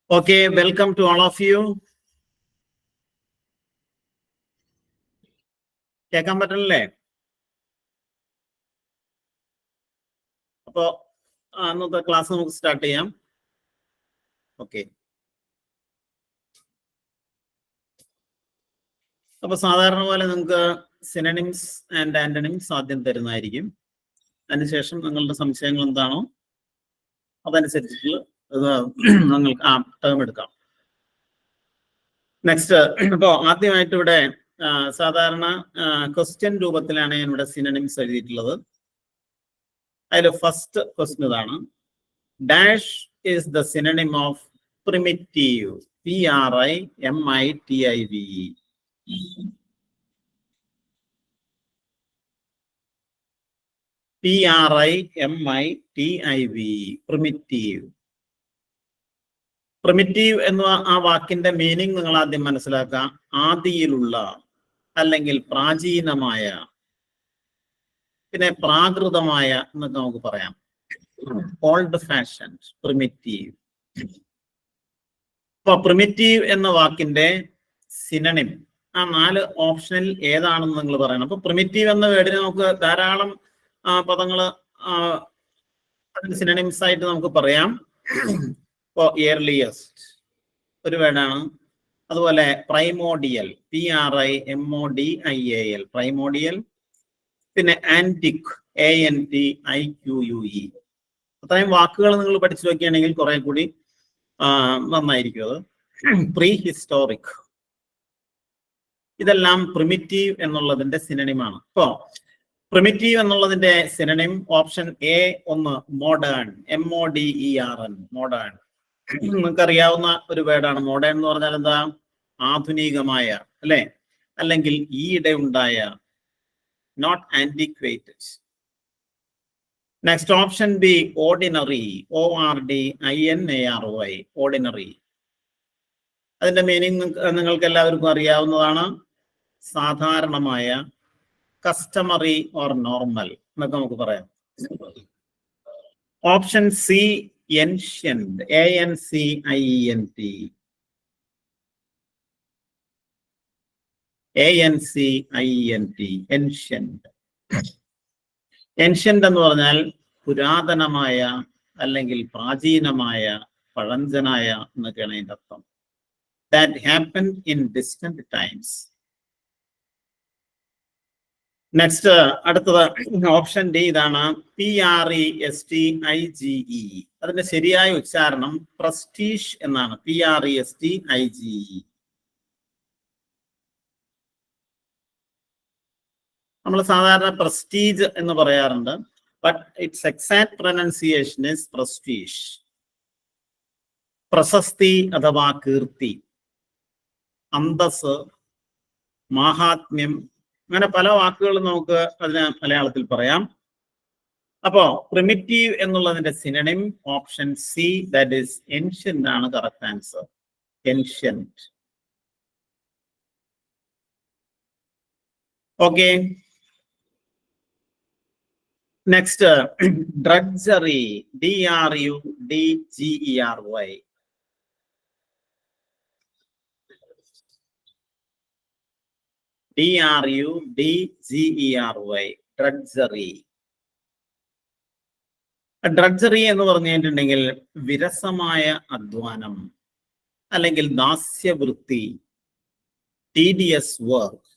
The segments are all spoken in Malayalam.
Okay, welcome to all of you. കേൾക്കാൻ പറ്റണല്ലേ? അപ്പോ അന്നത്തെ ക്ലാസ് നമുക്ക് സ്റ്റാർട്ട് ചെയ്യാം. ഓക്കെ, അപ്പൊ സാധാരണ പോലെ നിങ്ങൾക്ക് സിനണിംസ് ആൻഡ് ആന്റണിംസ് ആദ്യം തരുന്നതായിരിക്കും. അതിനുശേഷം നിങ്ങളുടെ സംശയങ്ങൾ എന്താണോ അതനുസരിച്ചിട്ട് നിങ്ങൾക്ക് ആ ടേം എടുക്കാം. നെക്സ്റ്റ്, ഇപ്പോ ആദ്യമായിട്ട് ഇവിടെ സാധാരണ ക്വസ്റ്റ്യൻ രൂപത്തിലാണ് ഞാൻ ഇവിടെ സിനണിംസ് എഴുതിയിട്ടുള്ളത്. അതിൽ ഫസ്റ്റ് ക്വസ്റ്റ്യൻ ഇതാണ്: dash is the synonym of primitive. PRIMITIVE. PRIMITIVE, primitive. Primitive എന്ന ആ വാക്കിന്റെ മീനിങ് നിങ്ങൾ ആദ്യം മനസ്സിലാക്കുക. ആദിയിലുള്ള അല്ലെങ്കിൽ പ്രാചീനമായ, പിന്നെ പ്രാകൃതമായ എന്നൊക്കെ നമുക്ക് പറയാം. Old fashion, primitive. അപ്പൊ പ്രിമിറ്റീവ് എന്ന വാക്കിന്റെ സിനണിം ആ 4 ഓപ്ഷനിൽ ഏതാണെന്ന് നിങ്ങൾ പറയണം. അപ്പൊ പ്രിമിറ്റീവ് എന്ന വേർഡിന് നമുക്ക് ധാരാളം പദങ്ങള് അതിന് സിനണിംസ് ആയിട്ട് നമുക്ക് പറയാം. ഇപ്പോ ഇയർലിയസ്റ്റ് ഒരു വേർഡാണ്. അതുപോലെ പ്രൈമോഡിയൽ, PRIMODIAL, പ്രൈമോഡിയൽ. പിന്നെ ആന്റിക്, ANTIQUE. അത്രയും വാക്കുകൾ നിങ്ങൾ പഠിച്ചു നോക്കുകയാണെങ്കിൽ കുറെ കൂടി നന്നായിരിക്കും അത്. പ്രീ ഹിസ്റ്റോറിക്, ഇതെല്ലാം പ്രിമിറ്റീവ് എന്നുള്ളതിന്റെ സിനണിമാണ്. ഇപ്പോ പ്രിമിറ്റീവ് എന്നുള്ളതിന്റെ സിനണിം ഓപ്ഷൻ എ ഒന്ന് മോഡേൺ, MODERN, മോഡേൺ. നിങ്ങൾക്കറിയാവുന്ന ഒരു വേർഡാണ്. മോഡേൺ എന്ന് പറഞ്ഞാൽ എന്താ? ആധുനികമായ, അല്ലെ? അല്ലെങ്കിൽ ഈയിടെ ഉണ്ടായ, not antiquated. Next option B ordinary, ORDINARY, ordinary. അതിന്റെ മീനിങ് നിങ്ങൾക്ക് എല്ലാവർക്കും അറിയാവുന്നതാണ്. സാധാരണമായ, കസ്റ്റമറി ഓർ നോർമൽ എന്നൊക്കെ നമുക്ക് പറയാം. Option C ancient, ANCIENT, ancient. Ancient എന്ന് പറഞ്ഞാൽ പുരാതനമായ അല്ലെങ്കിൽ പ്രാചീനമായ, പഴഞ്ചനായ എന്നൊക്കെയാണ് അതിന്റെ അർത്ഥം. That happened in distant times. Next, അടുത്തത് ഓപ്ഷൻ ഡി, ഇതാണ്. PRESTIGE. അതിന്റെ ശരിയായ ഉച്ചാരണം പ്രസ്റ്റീഷ് എന്നാണ്. PRESTIGE. നമ്മൾ സാധാരണ പ്രസ്റ്റീജ് എന്ന് പറയാറുണ്ട്. But it's exact pronunciation is prestige. പ്രശസ്തി അഥവാ കീർത്തി, അന്തസ്, മാഹാത്മ്യം, അങ്ങനെ പല വാക്കുകളും നമുക്ക് അതിന് മലയാളത്തിൽ പറയാം. അപ്പോ പ്രിമിറ്റീവ് എന്നുള്ളതിന്റെ synonym option C, that is ancient ആണ് correct answer. Ancient. Okay, next drudgery, DRUDGERY. DRUDGERY, drudgery. Drudgery എന്ന് പറഞ്ഞിട്ടുണ്ടെങ്കിൽ വിരസമായ അധ്വാനം അല്ലെങ്കിൽ ദാസ്യവൃത്തി, ടീഡിയസ് വർക്ക്,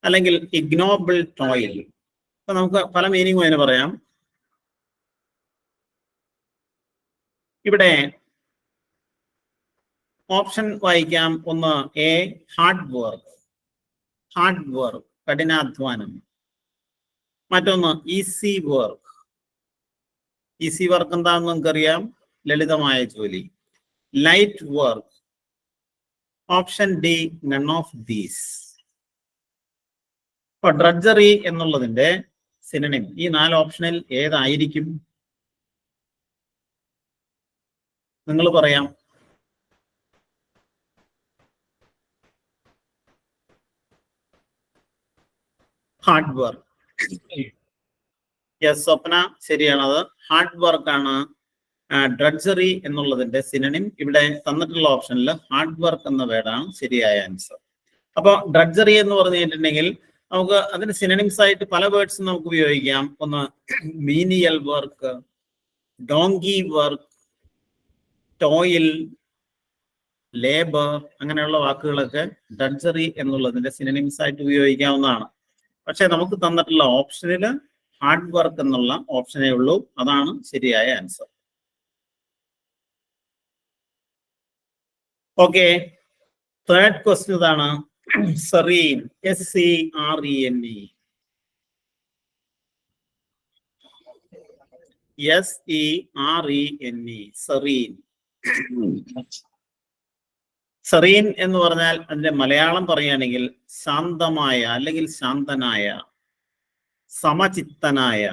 അല്ലെങ്കിൽ ഇഗ്നോബിൾ ടോയിൽ. അപ്പൊ നമുക്ക് പല മീനിങ്ങും അതിന് പറയാം. ഇവിടെ ഓപ്ഷൻ വായിക്കാം. ഒന്ന് എ, ഹാർഡ് വർക്ക്, കഠിനാധ്വാനം. മറ്റൊന്ന് ഈസി വർക്ക്. ഈസി വർക്ക് എന്താണെന്ന് നമുക്കറിയാം, ലളിതമായ ജോലി. Light work. Option D, none of these. ഇപ്പൊ ഡ്രഡ്ജറി എന്നുള്ളതിന്റെ സിനണിം ഈ 4 ഓപ്ഷനിൽ ഏതായിരിക്കും? നിങ്ങൾ പറയാം. Hard work. യെസ് സ്വപ്ന, ശരിയാണത്. ഹാർഡ് വർക്ക് ആണ് ഡ്രഡ്ജറി എന്നുള്ളതിന്റെ സിനണിം. ഇവിടെ തന്നിട്ടുള്ള ഓപ്ഷനിൽ ഹാർഡ് വർക്ക് എന്ന വേർഡാണ് ശരിയായ ആൻസർ. അപ്പോൾ ഡ്രഡ്ജറി എന്ന് പറഞ്ഞു കഴിഞ്ഞിട്ടുണ്ടെങ്കിൽ നമുക്ക് അതിന് സിനണിംസ് ആയിട്ട് പല വേർഡ്സും നമുക്ക് ഉപയോഗിക്കാം. ഒന്ന് menial work, donkey work, ടോയിൽ, labour, അങ്ങനെയുള്ള വാക്കുകളൊക്കെ ഡ്രഡ്ജറി എന്നുള്ളതിന്റെ സിനണിംസ് ആയിട്ട് ഉപയോഗിക്കാവുന്നതാണ്. പക്ഷെ നമുക്ക് തന്നിട്ടുള്ള ഓപ്ഷനിൽ ഹാർഡ് വർക്ക് എന്നുള്ള ഓപ്ഷനേ ഉള്ളൂ. അതാണ് ശരിയായ ആൻസർ. ഓക്കെ, തേർഡ് ക്വസ്റ്റ്യൻ ഇതാണ്. Serene, SERENE. SERENE, serene. Serene എന്ന് പറഞ്ഞാൽ അതിന്റെ മലയാളം പറയുകയാണെങ്കിൽ ശാന്തമായ അല്ലെങ്കിൽ ശാന്തനായ, സമചിത്തനായ,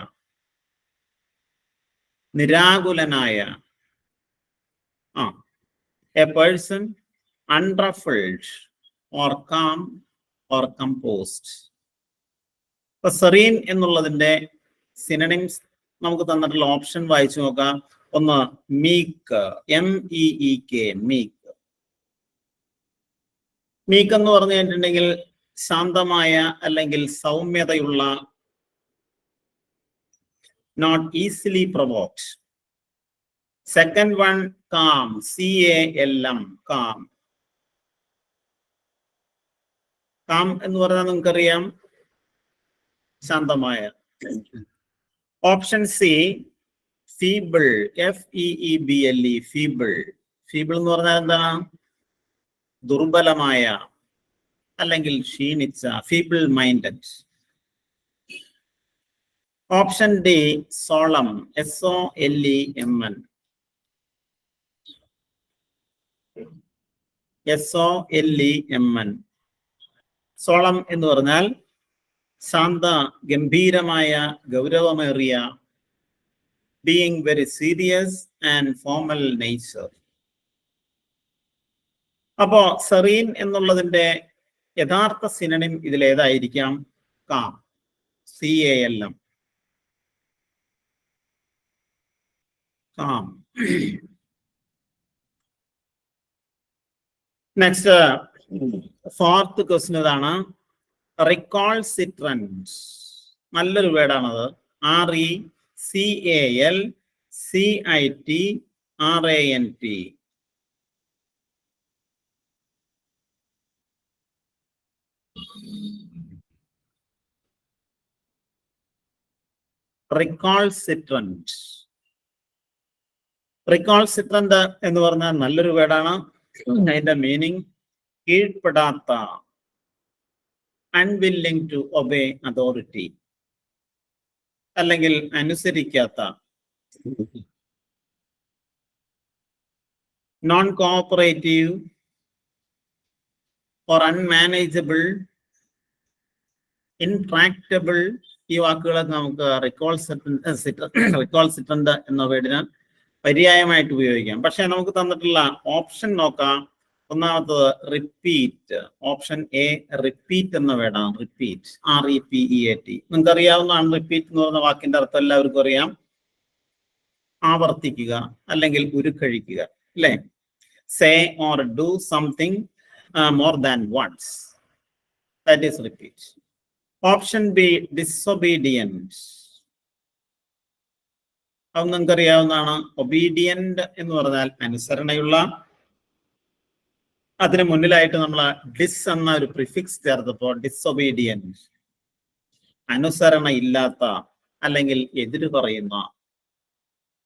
നിരാകുലനായ. A person unruffled or calm or composed. ഇപ്പൊ സെറീൻ എന്നുള്ളതിന്റെ സിനണിംസ് നമുക്ക് തന്നിട്ടുള്ള ഓപ്ഷൻ വായിച്ചു നോക്കാം. ഒന്ന് മീക്ക്, MEEK, മീക്ക്. മീക്ക് എന്ന് പറഞ്ഞു കഴിഞ്ഞിട്ടുണ്ടെങ്കിൽ ശാന്തമായ അല്ലെങ്കിൽ സൗമ്യതയുള്ള, not easily provoked. Second one calm, CALM, calm. Calm എന്ന് പറഞ്ഞാൽ നിങ്ങൾക്കറിയാം ശാന്തമായ. Option C feeble, FEEBLE, feeble. Feeble എന്ന് പറഞ്ഞാൽ എന്താണ്? ദുർബലമായ അല്ലെങ്കിൽ ക്ഷീണിച്ച, feeble minded. Option D solemn, SOLEMN, SOLEMN. Solemn എന്ന് പറഞ്ഞാൽ ശാന്ത, ഗംഭീരമായ, ഗൗരവമേറിയ, being very serious and formal nature. അപ്പോ സെറീൻ എന്നുള്ളതിന്റെ യഥാർത്ഥ സിനണിം ഇതിലേതായിരിക്കാം? Calm, CALM, calm. Next fourth question ഇതാണ്. റിക്കോൾസിട്രന്റ്, നല്ലൊരു വേർഡാണത്. RECALCITRANT. റിക്കോൾസിട്രന്റ്. റിക്കോൾസിട്രന്റ് എന്ന് പറഞ്ഞാൽ നല്ലൊരു വേർഡാണ്. അതിന്റെ മീനിങ് കീഴ്പ്പെടാത്ത, unwilling to obey authority, അല്ലെങ്കിൽ അനുസരിക്കാത്ത, non cooperative or unmanageable, intractable. ഈ വാക്കുകളൊക്കെ നമുക്ക് റിക്കോൾസിട്രന്റ് എന്ന വേർഡിന് പര്യായമായിട്ട് ഉപയോഗിക്കാം. പക്ഷെ നമുക്ക് തന്നിട്ടുള്ള ഓപ്ഷൻ നോക്കാം. ഒന്നാമത്തത് റിപ്പീറ്റ്. ഓപ്ഷൻ എ റിപ്പീറ്റ് എന്ന വേർഡാണ്. Repeat, REPEAT. നിങ്ങൾക്ക് അറിയാവുന്നതാണ് റിപ്പീറ്റ് എന്ന് പറയുന്ന വാക്കിന്റെ അർത്ഥം എല്ലാവർക്കും അറിയാം. ആവർത്തിക്കുക അല്ലെങ്കിൽ ഉരുക്കഴിക്കുക, അല്ലേ? Say or do something more than once. That is repeat. Option B disobedient. അത് നിങ്ങൾക്ക് അറിയാവുന്നതാണ്. ഒബീഡിയന്റ് എന്ന് പറഞ്ഞാൽ അനുസരണയുള്ള. അതിന് മുന്നിലായിട്ട് നമ്മൾ ഡിസ് എന്ന ഒരു പ്രിഫിക്സ് ചേർത്തപ്പോൾ ഡിസൊബീഡിയന്റ്, അനുസരണ ഇല്ലാത്ത അല്ലെങ്കിൽ എതിര് പറയുന്ന,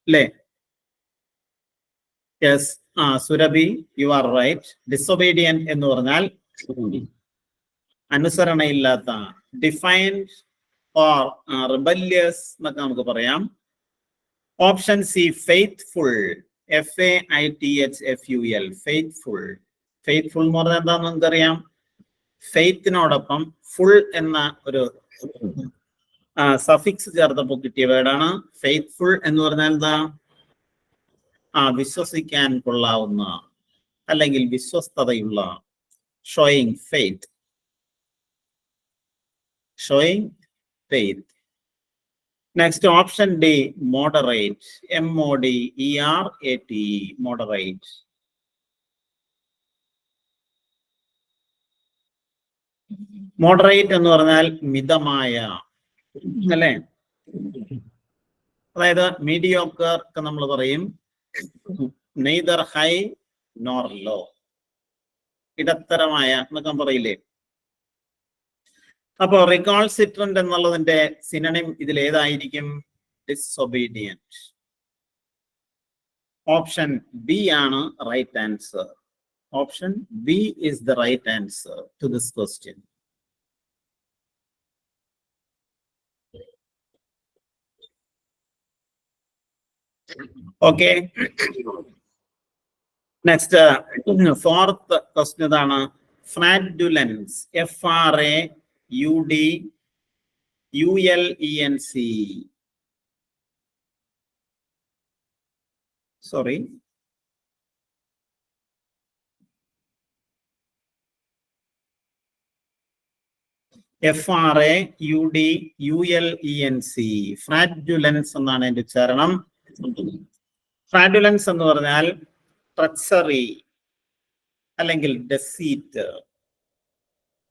അല്ലേ? Yes, Surabhi, you are right. Disobedient എന്ന് പറഞ്ഞാൽ അനുസരണയില്ലാത്ത, ഡിഫൈൻഡ് ഓർ റിബല്യസ് എന്നൊക്കെ നമുക്ക് പറയാം. Option C faithful, FAITHFUL, faithful. Faithful എന്ന് പറഞ്ഞാൽ എന്താന്ന് നമുക്കറിയാം. ഫെയ്ത്തിനോടൊപ്പം ഫുൾ എന്ന ഒരു സഫിക്സ് ചേർത്തപ്പോൾ കിട്ടിയ വേർഡാണ്. ഫെയ്ത്ത്ഫുൾ എന്ന് പറഞ്ഞാൽ എന്താ? വിശ്വസിക്കാൻ കൊള്ളാവുന്ന അല്ലെങ്കിൽ വിശ്വസ്തതയുള്ള. Showing faith, showing faith. Next, option D, moderate. M-O-D-E-R-A-T-E, moderate. Moderate എന്ന് പറഞ്ഞാൽ മിതമായ, അല്ലേ? അതായത് മീഡിയോക്കർ ഒക്കെ നമ്മൾ പറയും നെയ്തർ ഹൈ നോർ ലോ, ഇടത്തരമായ എന്നൊക്കെ പറയില്ലേ? അപ്പോ റിക്കോൾസിട്രന്റ് എന്നുള്ളതിന്റെ സിനണിം ഇതിൽ ഏതായിരിക്കും? ഡിസൊബീഡിയന്റ്. ഓപ്ഷൻ ബി ആണ് right answer. Option B is the right answer to this question. Okay. Next, fourth question is fraudulence. F-R-A-U-D-U-L-E-N-C. Sorry. F-R-A-U-D-U-L-E-N-C. ഫ്രാഡുലൻസ് എന്നാണ് എൻ്റെ ഉച്ചാരണം. ഫ്രാഡുലൻസ് എന്ന് പറഞ്ഞാൽ ട്രക്സറി അല്ലെങ്കിൽ ഡെസീറ്റ്,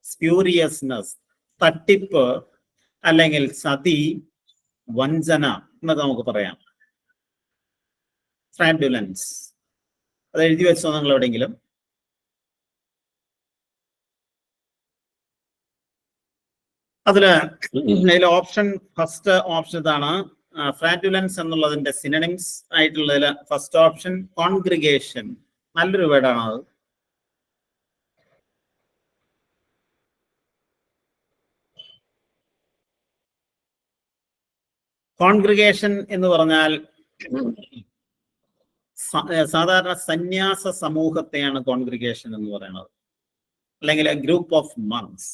സ്പ്യൂരിയസ്നെസ്, തട്ടിപ്പ് അല്ലെങ്കിൽ സതി, വഞ്ചന എന്നൊക്കെ നമുക്ക് പറയാം. ഫ്രാഡുലൻസ് അത് എഴുതി വെച്ചോ നിങ്ങൾ എവിടെയെങ്കിലും? അതിൽ ഓപ്ഷൻ ഫസ്റ്റ് ഓപ്ഷൻ ഇതാണ്. ഫ്രാഡുലൻസ് എന്നുള്ളതിന്റെ സിനണിംസ് ആയിട്ടുള്ളതിൽ ഫസ്റ്റ് ഓപ്ഷൻ കോൺഗ്രിഗേഷൻ. നല്ലൊരു വേർഡാണ് അത്. കോൺഗ്രിഗേഷൻ എന്ന് പറഞ്ഞാൽ സാധാരണ സന്യാസ സമൂഹത്തെയാണ് കോൺഗ്രിഗേഷൻ എന്ന് പറയുന്നത്, അല്ലെങ്കിൽ എ ഗ്രൂപ്പ് ഓഫ് മങ്സ്.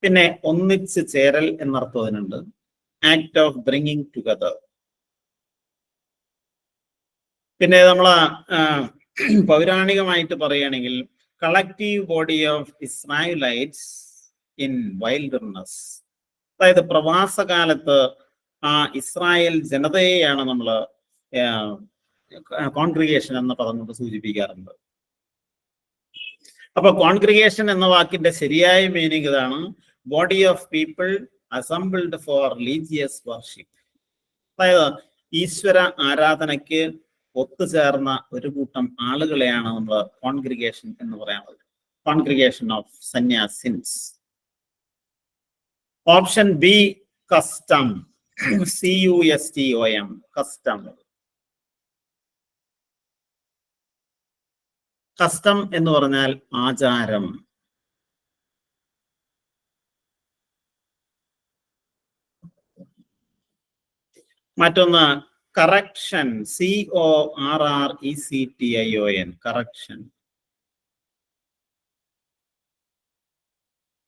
പിന്നെ ഒന്നിച്ച് ചേരൽ എന്നർത്ഥം അതിനുണ്ട്. Act of bringing together. പിന്നെ നമ്മൾ പൗരാണികമായിട്ട് പറയുകയാണെങ്കിൽ collective body of Israelites in wilderness. അതായത് പ്രവാസകാലത്ത് ആ ഇസ്രായേൽ ജനതയെയാണ് നമ്മൾ കോൺഗ്രിഗേഷൻ എന്ന പദം കൊണ്ട് സൂചിപ്പിക്കാറുണ്ട്. അപ്പൊ കോൺഗ്രിഗേഷൻ എന്ന വാക്കിന്റെ ശരിയായ മീനിങ് ഇതാണ്: body of people assembled four religious worship. അതായത് ഈശ്വര ആരാധനയ്ക്ക് ഒത്തുചേർന്ന ഒരു കൂട്ടം ആളുകളെയാണ് നമ്മൾ കോൺഗ്രിഗേഷൻ എന്ന് പറയുന്നത്. Congregation of sannyasins. Option B custom. CUSTOM, custom. Custom എന്ന് പറഞ്ഞാൽ ആചാരം. മറ്റൊന്ന് correction. CORRECTION, correction.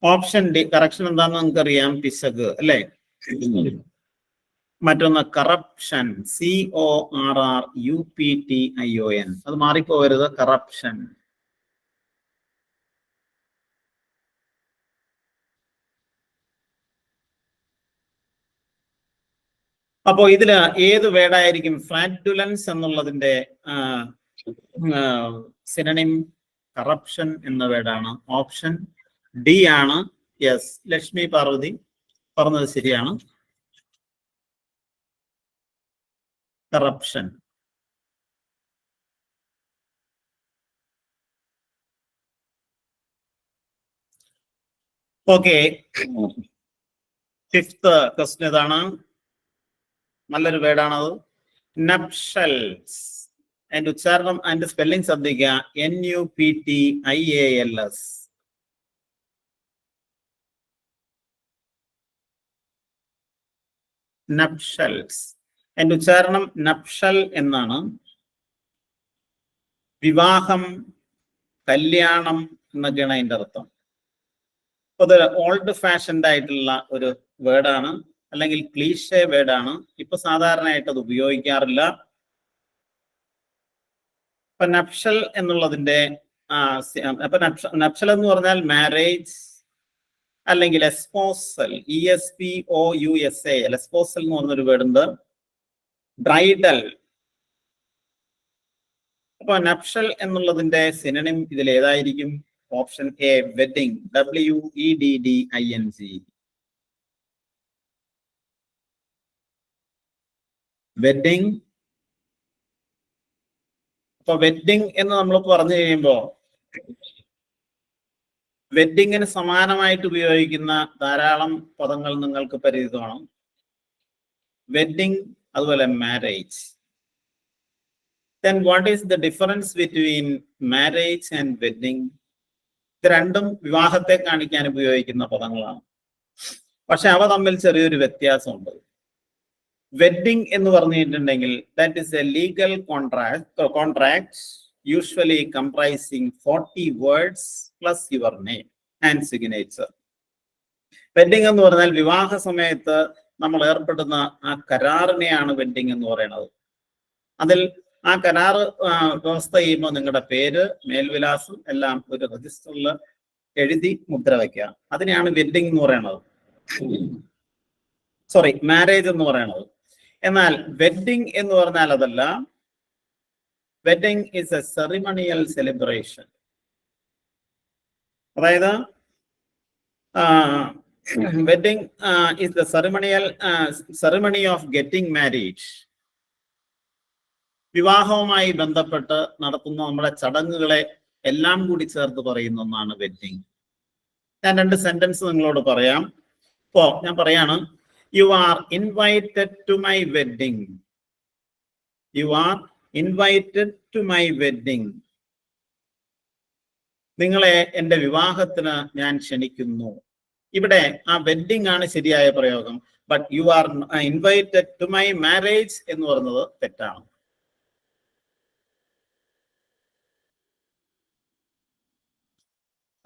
Option D correction എന്താണെന്ന് നമുക്കറിയാം, പിശക് അല്ലേ? മറ്റൊന്ന് കറപ്ഷൻ. CORRUPTION, അത് മാറിപ്പോകരുത്, കറപ്ഷൻ. അപ്പോ ഇതില് ഏത് വേർഡായിരിക്കും ഫ്രാഡുലൻസ് എന്നുള്ളതിന്റെ സിനണിം? കറപ്ഷൻ എന്ന വേർഡാണ്. ഓപ്ഷൻ ഡി ആണ്. യെസ്, ലക്ഷ്മി പാർവതി പറഞ്ഞത് ശരിയാണ്. കറപ്ഷൻ. ഓക്കെ, ഫിഫ്ത്ത് ക്വസ്റ്റ്യൻ ഇതാണ്. നല്ലൊരു വേർഡാണത്. നപ്ഷൽസ്. അതിന്റെ ഉച്ചാരണം, അതിന്റെ സ്പെല്ലിംഗ് ശ്രദ്ധിക്കുക. NUPTIALS. നപ്ഷൽസ്. അതിന്റെ ഉച്ചാരണം നപ്ഷൽ എന്നാണ്. വിവാഹം, കല്യാണം എന്നൊക്കെയാണ് അതിന്റെ അർത്ഥം. അത് ഓൾഡ് ഫാഷൻഡ് ആയിട്ടുള്ള ഒരു വേർഡാണ്, അല്ലെങ്കിൽ ക്ലീഷേ വേർഡാണ്. ഇപ്പൊ സാധാരണയായിട്ട് അത് ഉപയോഗിക്കാറില്ല. ഇപ്പൊ നപ്ഷൽ എന്നുള്ളതിന്റെ നപ്ഷൽ എന്ന് പറഞ്ഞാൽ മാരേജ് അല്ലെങ്കിൽ എസ്പോസൽ, ESPOUSAL, എസ്പോസൽ എന്ന് പറഞ്ഞൊരു വേർഡ് ഉണ്ട്. ബ്രൈഡൽ. അപ്പൊ നപ്ഷൽ എന്നുള്ളതിന്റെ സിനണിം ഇതിൽ ഏതായിരിക്കും? Option A wedding, WEDDING. Wedding. അപ്പൊ വെഡിങ് എന്ന് നമ്മൾ പറഞ്ഞു കഴിയുമ്പോ വെഡിങ്ങിന് സമാനമായിട്ട് ഉപയോഗിക്കുന്ന ധാരാളം പദങ്ങൾ നിങ്ങൾക്ക് പരിചിതമാണ്. വെഡിങ്, അതുപോലെ marriage. Then what is the difference between marriage and wedding? ഇത് രണ്ടും വിവാഹത്തെ കാണിക്കാൻ ഉപയോഗിക്കുന്ന പദങ്ങളാണ്. പക്ഷെ അവ തമ്മിൽ ചെറിയൊരു വ്യത്യാസമുണ്ട്. വെഡിങ് എന്ന് പറഞ്ഞിട്ടുണ്ടെങ്കിൽ that is A legal contract usually comprising 40 words plus your name and signature. Wedding എന്ന് പറഞ്ഞാൽ വിവാഹ സമയത്ത് നമ്മൾ ഏർപ്പെടുന്ന ആ കരാറിനെയാണ് വെഡിങ് എന്ന് പറയുന്നത്. അതിൽ ആ കരാറ് വ്യവസ്ഥ ചെയ്യുമ്പോൾ നിങ്ങളുടെ പേര്, മേൽവിലാസം എല്ലാം ഒരു രജിസ്റ്ററിൽ എഴുതി മുദ്ര വയ്ക്കുക. അതിനെയാണ് വെഡിങ് എന്ന് പറയുന്നത്. സോറി, മാരേജ് എന്ന് പറയുന്നത്. എന്നാൽ വെഡിങ് എന്ന് പറഞ്ഞാൽ അതല്ല. Wedding is a ceremonial celebration. അതായത് wedding is the ceremony of getting married. വിവാഹവുമായി ബന്ധപ്പെട്ട് നടത്തുന്ന നമ്മുടെ ചടങ്ങുകളെ എല്ലാം കൂടി ചേർത്ത് പറയുന്ന ഒന്നാണ് വെഡിങ്. ഞാൻ 2 സെന്റൻസ് നിങ്ങളോട് പറയാം. ഇപ്പോ ഞാൻ പറയാണ്, you are invited to my wedding. You are invited to my wedding. നിങ്ങളെ എൻ്റെ വിവാഹത്തിന് ഞാൻ ക്ഷണിക്കുന്നു. ഇവിടെ ആ വെഡിങ് ആണ് ശരിയായ പ്രയോഗം. But you are invited to my marriage എന്ന് പറയുന്നത് തെറ്റാണ്.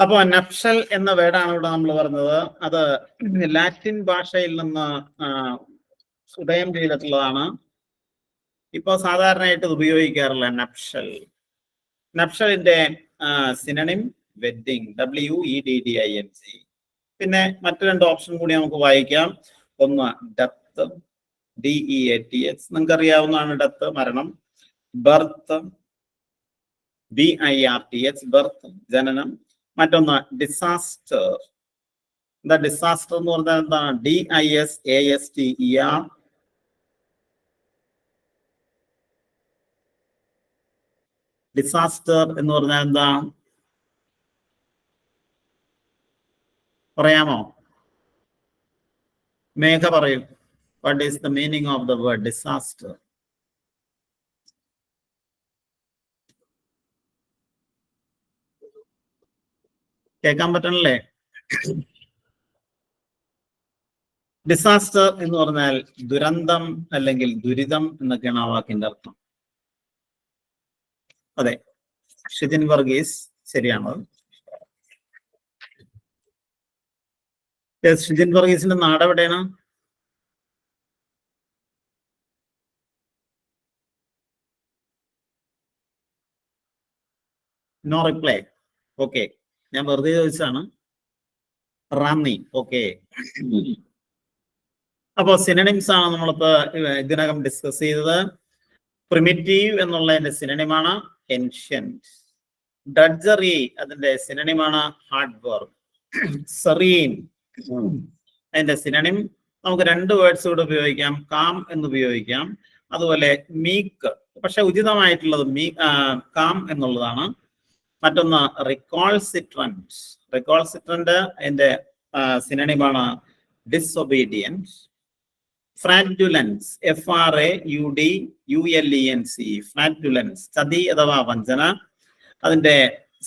അപ്പോ നപ്ഷൽ എന്ന വേർഡാണ് ഇവിടെ നമ്മൾ പറഞ്ഞത്. അത് ലാറ്റിൻ ഭാഷയിൽ നിന്ന് ഉദയം ചെയ്തിട്ടുള്ളതാണ്. ഇപ്പൊ സാധാരണയായിട്ട് ഇത് ഉപയോഗിക്കാറില്ല നപ്ഷൽ. നപ്ഷലിന്റെ സിനണിം വെഡിങ്, WEDDING. പിന്നെ മറ്റു 2 ഓപ്ഷൻ കൂടി നമുക്ക് വായിക്കാം. ഒന്ന് ഡെത്ത്, DEATH, നിങ്ങൾക്ക് അറിയാവുന്നതാണ്. ഡെത്ത്, മരണം. ബർത്ത്, BIRTH, ബർത്ത്, ജനനം. മറ്റൊന്ന് ഡിസാസ്റ്റർ. എന്താ ഡിസാസ്റ്റർ എന്ന് പറഞ്ഞാൽ എന്താണ്? DISASTER. ഡിസാസ്റ്റർ എന്ന് പറഞ്ഞാൽ എന്താ പറയാമോ? മേഘ പറയൂ. What is the meaning of the word disaster? കേൾക്കാൻ പറ്റണല്ലേ? ഡിസാസ്റ്റർ എന്ന് പറഞ്ഞാൽ ദുരന്തം അല്ലെങ്കിൽ ദുരിതം എന്നൊക്കെയാണ് ആ വാക്കിന്റെ അർത്ഥം. അതെ, ഷിജിൻ വർഗീസ് ശരിയാണ്. ഷിജിൻ വർഗീസിന്റെ നാട് എവിടെയാണ്? No reply. ഓക്കെ, ഞാൻ വെറുതെ ചോദിച്ചാണ്. റാന്നി. ഓക്കെ. അപ്പോ സിനണിംസ് ആണ് നമ്മളിപ്പോ ഇതിനകം ഡിസ്കസ് ചെയ്തത്. പ്രിമിറ്റീവ് എന്നുള്ളതിന്റെ സിനണിമാണ് ഏൻഷ്യന്റ്. ഡഡ്ജറി അതിന്റെ സിനണിമാണ് ഹാർഡ് വർക്ക്. സെറീൻ അതിന്റെ സിനണിം നമുക്ക് 2 വേർഡ്സ് കൂടെ ഉപയോഗിക്കാം. കാം എന്ന് ഉപയോഗിക്കാം, അതുപോലെ മീക്ക്. പക്ഷെ ഉചിതമായിട്ടുള്ളത് കാം എന്നുള്ളതാണ്. മറ്റൊന്ന് റിക്കോൾസിട്രന്റ്. റിക്കോൾസിട്രന്റ് അതിന്റെ സിനണിമാണ് ഡിസൊബീഡിയൻസ്. ഫ്രാഡുലൻസ്, FRAUDULENC, ഫ്രാഡുലൻസ്, ചതി അഥവാ വഞ്ചന. അതിന്റെ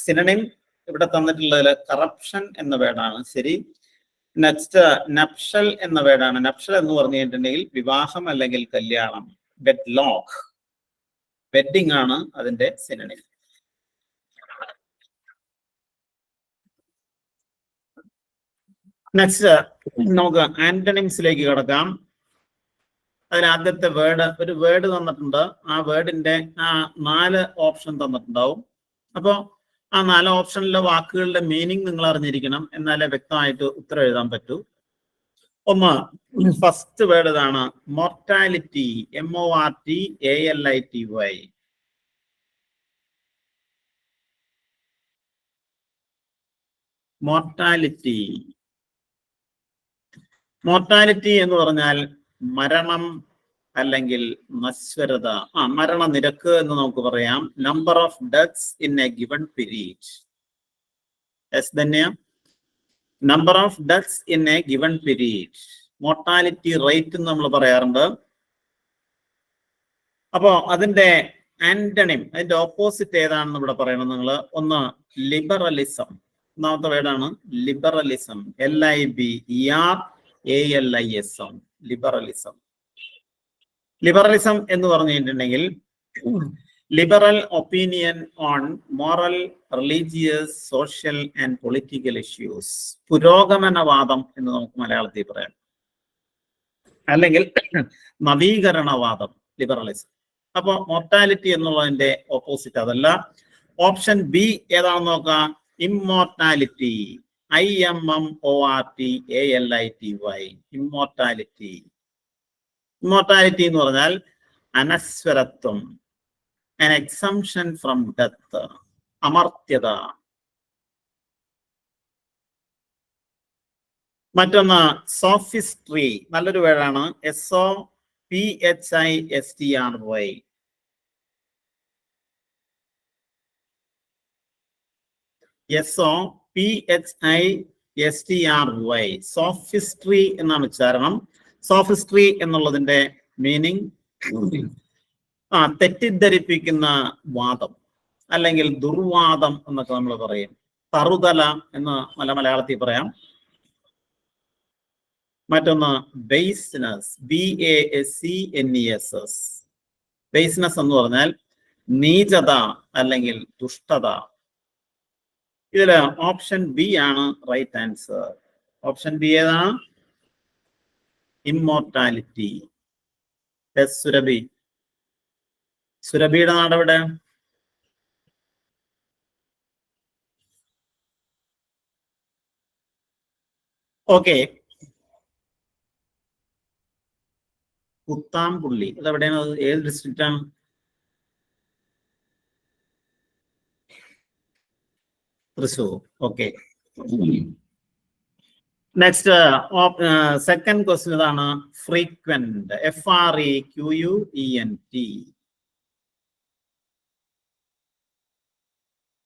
സിനണിം ഇവിടെ തന്നിട്ടുള്ളത് കറപ്ഷൻ എന്ന വേർഡാണ്. ശരി. നെക്സ്റ്റ് നപ്ഷൽ എന്ന വേർഡാണ്. നപ്ഷൽ എന്ന് പറഞ്ഞു കഴിഞ്ഞിട്ടുണ്ടെങ്കിൽ വിവാഹം അല്ലെങ്കിൽ കല്യാണം. വെഡ്ലോക്ക്. വെഡിങ് ആണ് അതിന്റെ സിനണിം. നെക്സ്റ്റ് നമുക്ക് ആന്റണിംസിലേക്ക് കടക്കാം. അതിനാദ്യത്തെ ഒരു വേർഡ് തന്നിട്ടുണ്ട്. ആ വേർഡിന്റെ 4 ഓപ്ഷൻ തന്നിട്ടുണ്ടാവും. അപ്പോൾ ആ 4 ഓപ്ഷനിലെ വാക്കുകളുടെ മീനിങ് നിങ്ങൾ അറിഞ്ഞിരിക്കണം, എന്നാലേ വ്യക്തമായിട്ട് ഉത്തരം എഴുതാൻ പറ്റൂ. ഒന്ന്, ഫസ്റ്റ് വേർഡ് ഇതാണ്, മോർട്ടാലിറ്റി. MORTALITY. മോർട്ടാലിറ്റി. മോർട്ടാലിറ്റി എന്ന് പറഞ്ഞാൽ മരണം അല്ലെങ്കിൽ നശ്വരത. മരണനിരക്ക് എന്ന് നമുക്ക് പറയാം. Number of deaths in A given period. Yes Dhanya. Number of deaths in A given period. Mortality rate എന്ന് നമ്മൾ പറയാറുണ്ട്. അപ്പോ അതിന്റെ ആന്റണിം, അതിന്റെ ഓപ്പോസിറ്റ് ഏതാണെന്ന് ഇവിടെ പറയണം നിങ്ങൾ. ഒന്ന്, ലിബറലിസം. ഒന്നാമത്തെ വേർഡാണ് ലിബറലിസം. LIBERALISM. ലിബറലിസം. ലിബറലിസം എന്ന് പറഞ്ഞിട്ടുണ്ടെങ്കിൽ liberal opinion on moral, religious, social and political issues. പുരോഗമനവാദം എന്ന് നമുക്ക് മലയാളത്തിൽ പറയാം, അല്ലെങ്കിൽ നവീകരണവാദം, ലിബറലിസം. അപ്പൊ മോർട്ടാലിറ്റി എന്നുള്ളതിന്റെ ഓപ്പോസിറ്റ് അതല്ല. ഓപ്ഷൻ ബി ഏതാണെന്ന് നോക്കാം, ഇമ്മോർട്ടാലിറ്റി. IMMORTALITY. ഇമ്മോർട്ടാലിറ്റി. ഇമ്മോർട്ടാലിറ്റി എന്ന് പറഞ്ഞാൽ അനശ്വരത്വം, an exemption from death, അമർത്യത. മറ്റൊന്ന് സോഫിസ്ട്രി. നല്ലൊരു വേർഡാണ്, SOPHISTRY. SOPHISTRY. സോഫിസ്ട്രി എന്നാണ് ഉച്ചാരണം. സോഫിസ്ട്രി എന്നുള്ളതിന്റെ മീനിങ് തെറ്റിദ്ധരിപ്പിക്കുന്ന വാദം അല്ലെങ്കിൽ ദുർവാദം എന്നൊക്കെ നമ്മൾ പറയും. തറുതല എന്ന് മലയാളത്തിൽ പറയാം. മറ്റൊന്ന് ബേസ്നെസ്. BASENESS. ബേസ്നെസ് എന്ന് പറഞ്ഞാൽ നീചത അല്ലെങ്കിൽ ദുഷ്ടത. ഇതില് ഓപ്ഷൻ ബി ആണ് റൈറ്റ് ആൻസർ. ഓപ്ഷൻ ബി ഏതാണ്? ഇമ്മോർട്ടാലിറ്റി. സുരഭി. സുരഭിയുടെ നാടെവിടെ? ഓക്കെ. കുത്താംപുള്ളി അതെവിടെയാണ്? ഏത് ഡിസ്ട്രിക്റ്റ് ആണ്? Thrissur. Okay. Next second question ഇതാണ്, ഫ്രീക്വന്റ്. FREQUENT.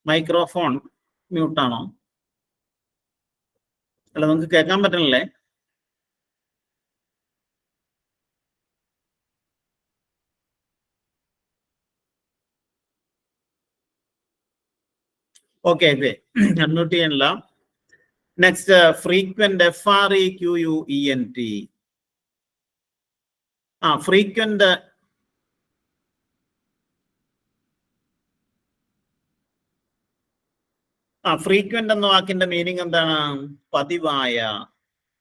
മൈക്രോഫോൺ മ്യൂട്ടാണോ? അല്ല, നിങ്ങൾക്ക് കേൾക്കാൻ പറ്റണില്ലേ? ഓക്കെ, അൺമ്യൂട്ട് ചെയ്യാനില്ല. Next frequent. FREQUENT. Frequent. Frequent എന്ന വാക്കിന്റെ മീനിങ് എന്താണ്? പതിവായ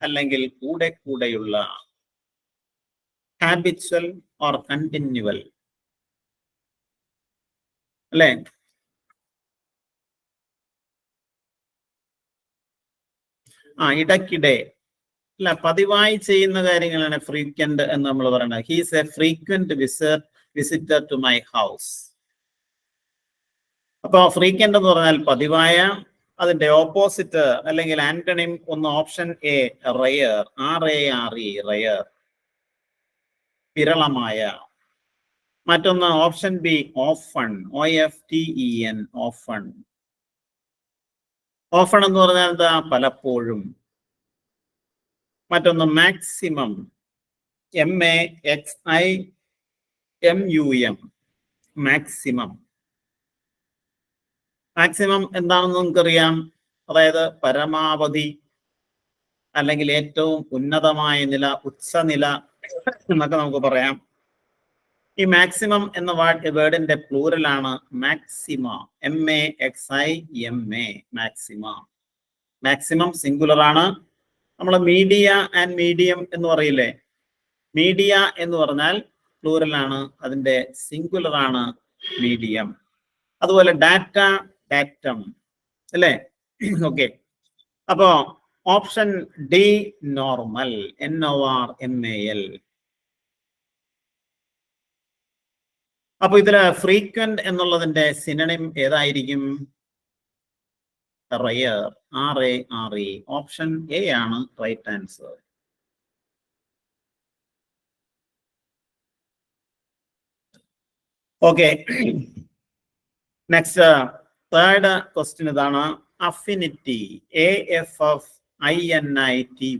അല്ലെങ്കിൽ കൂടെ കൂടെയുള്ള. ഹാബിച്വൽ ഓർ കണ്ടിന്യൂവൽ അല്ലേ? ഇടയ്ക്കിടെ അല്ല, പതിവായി ചെയ്യുന്ന കാര്യങ്ങളാണ് ഫ്രീക്വന്റ് എന്ന് നമ്മൾ പറയുന്നത്. He's a frequent visitor to my house. അപ്പൊ ഫ്രീക്വന്റ് എന്ന് പറഞ്ഞാൽ പതിവായ. അതിന്റെ ഓപ്പോസിറ്റ് അല്ലെങ്കിൽ ആന്റണിം ഒന്ന് option A, rare. RARE, rare, വിരളമായ. മറ്റൊന്ന് option B, often. OFTEN, often. Often എന്ന് പറഞ്ഞാൽ എന്താ? പലപ്പോഴും. മറ്റൊന്ന് മാക്സിമം. MAXIMUM, maximum. മാക്സിമം എന്താണെന്ന് നമുക്കറിയാം. അതായത് പരമാവധി അല്ലെങ്കിൽ ഏറ്റവും ഉന്നതമായ നില, ഉച്ചനില എന്നൊക്കെ നമുക്ക് പറയാം. ഈ മാക്സിമം എന്ന വേർഡിന്റെ പ്ലൂറലാണ് maxima. MAXIMA, maxima. Maximum singular ആണ്. നമ്മൾ മീഡിയ ആൻഡ് മീഡിയം എന്ന് പറയില്ലേ? മീഡിയ എന്ന് പറഞ്ഞാൽ പ്ലൂറലാണ്, അതിന്റെ സിംഗുലർ ആണ് മീഡിയം. അതുപോലെ ഡാറ്റ ഡാറ്റം അല്ലേ? ഓക്കെ, അപ്പോ ഓപ്ഷൻ ഡി നോർമൽ, NORMAL. അപ്പൊ ഇതില് ഫ്രീക്വന്റ് എന്നുള്ളതിന്റെ സിനണിം ഏതായിരിക്കും? Rare, RARE. ഓപ്ഷൻ എ ആണ് right answer. Okay, next third question ഇതാണ്. Affinity, AFFINITY.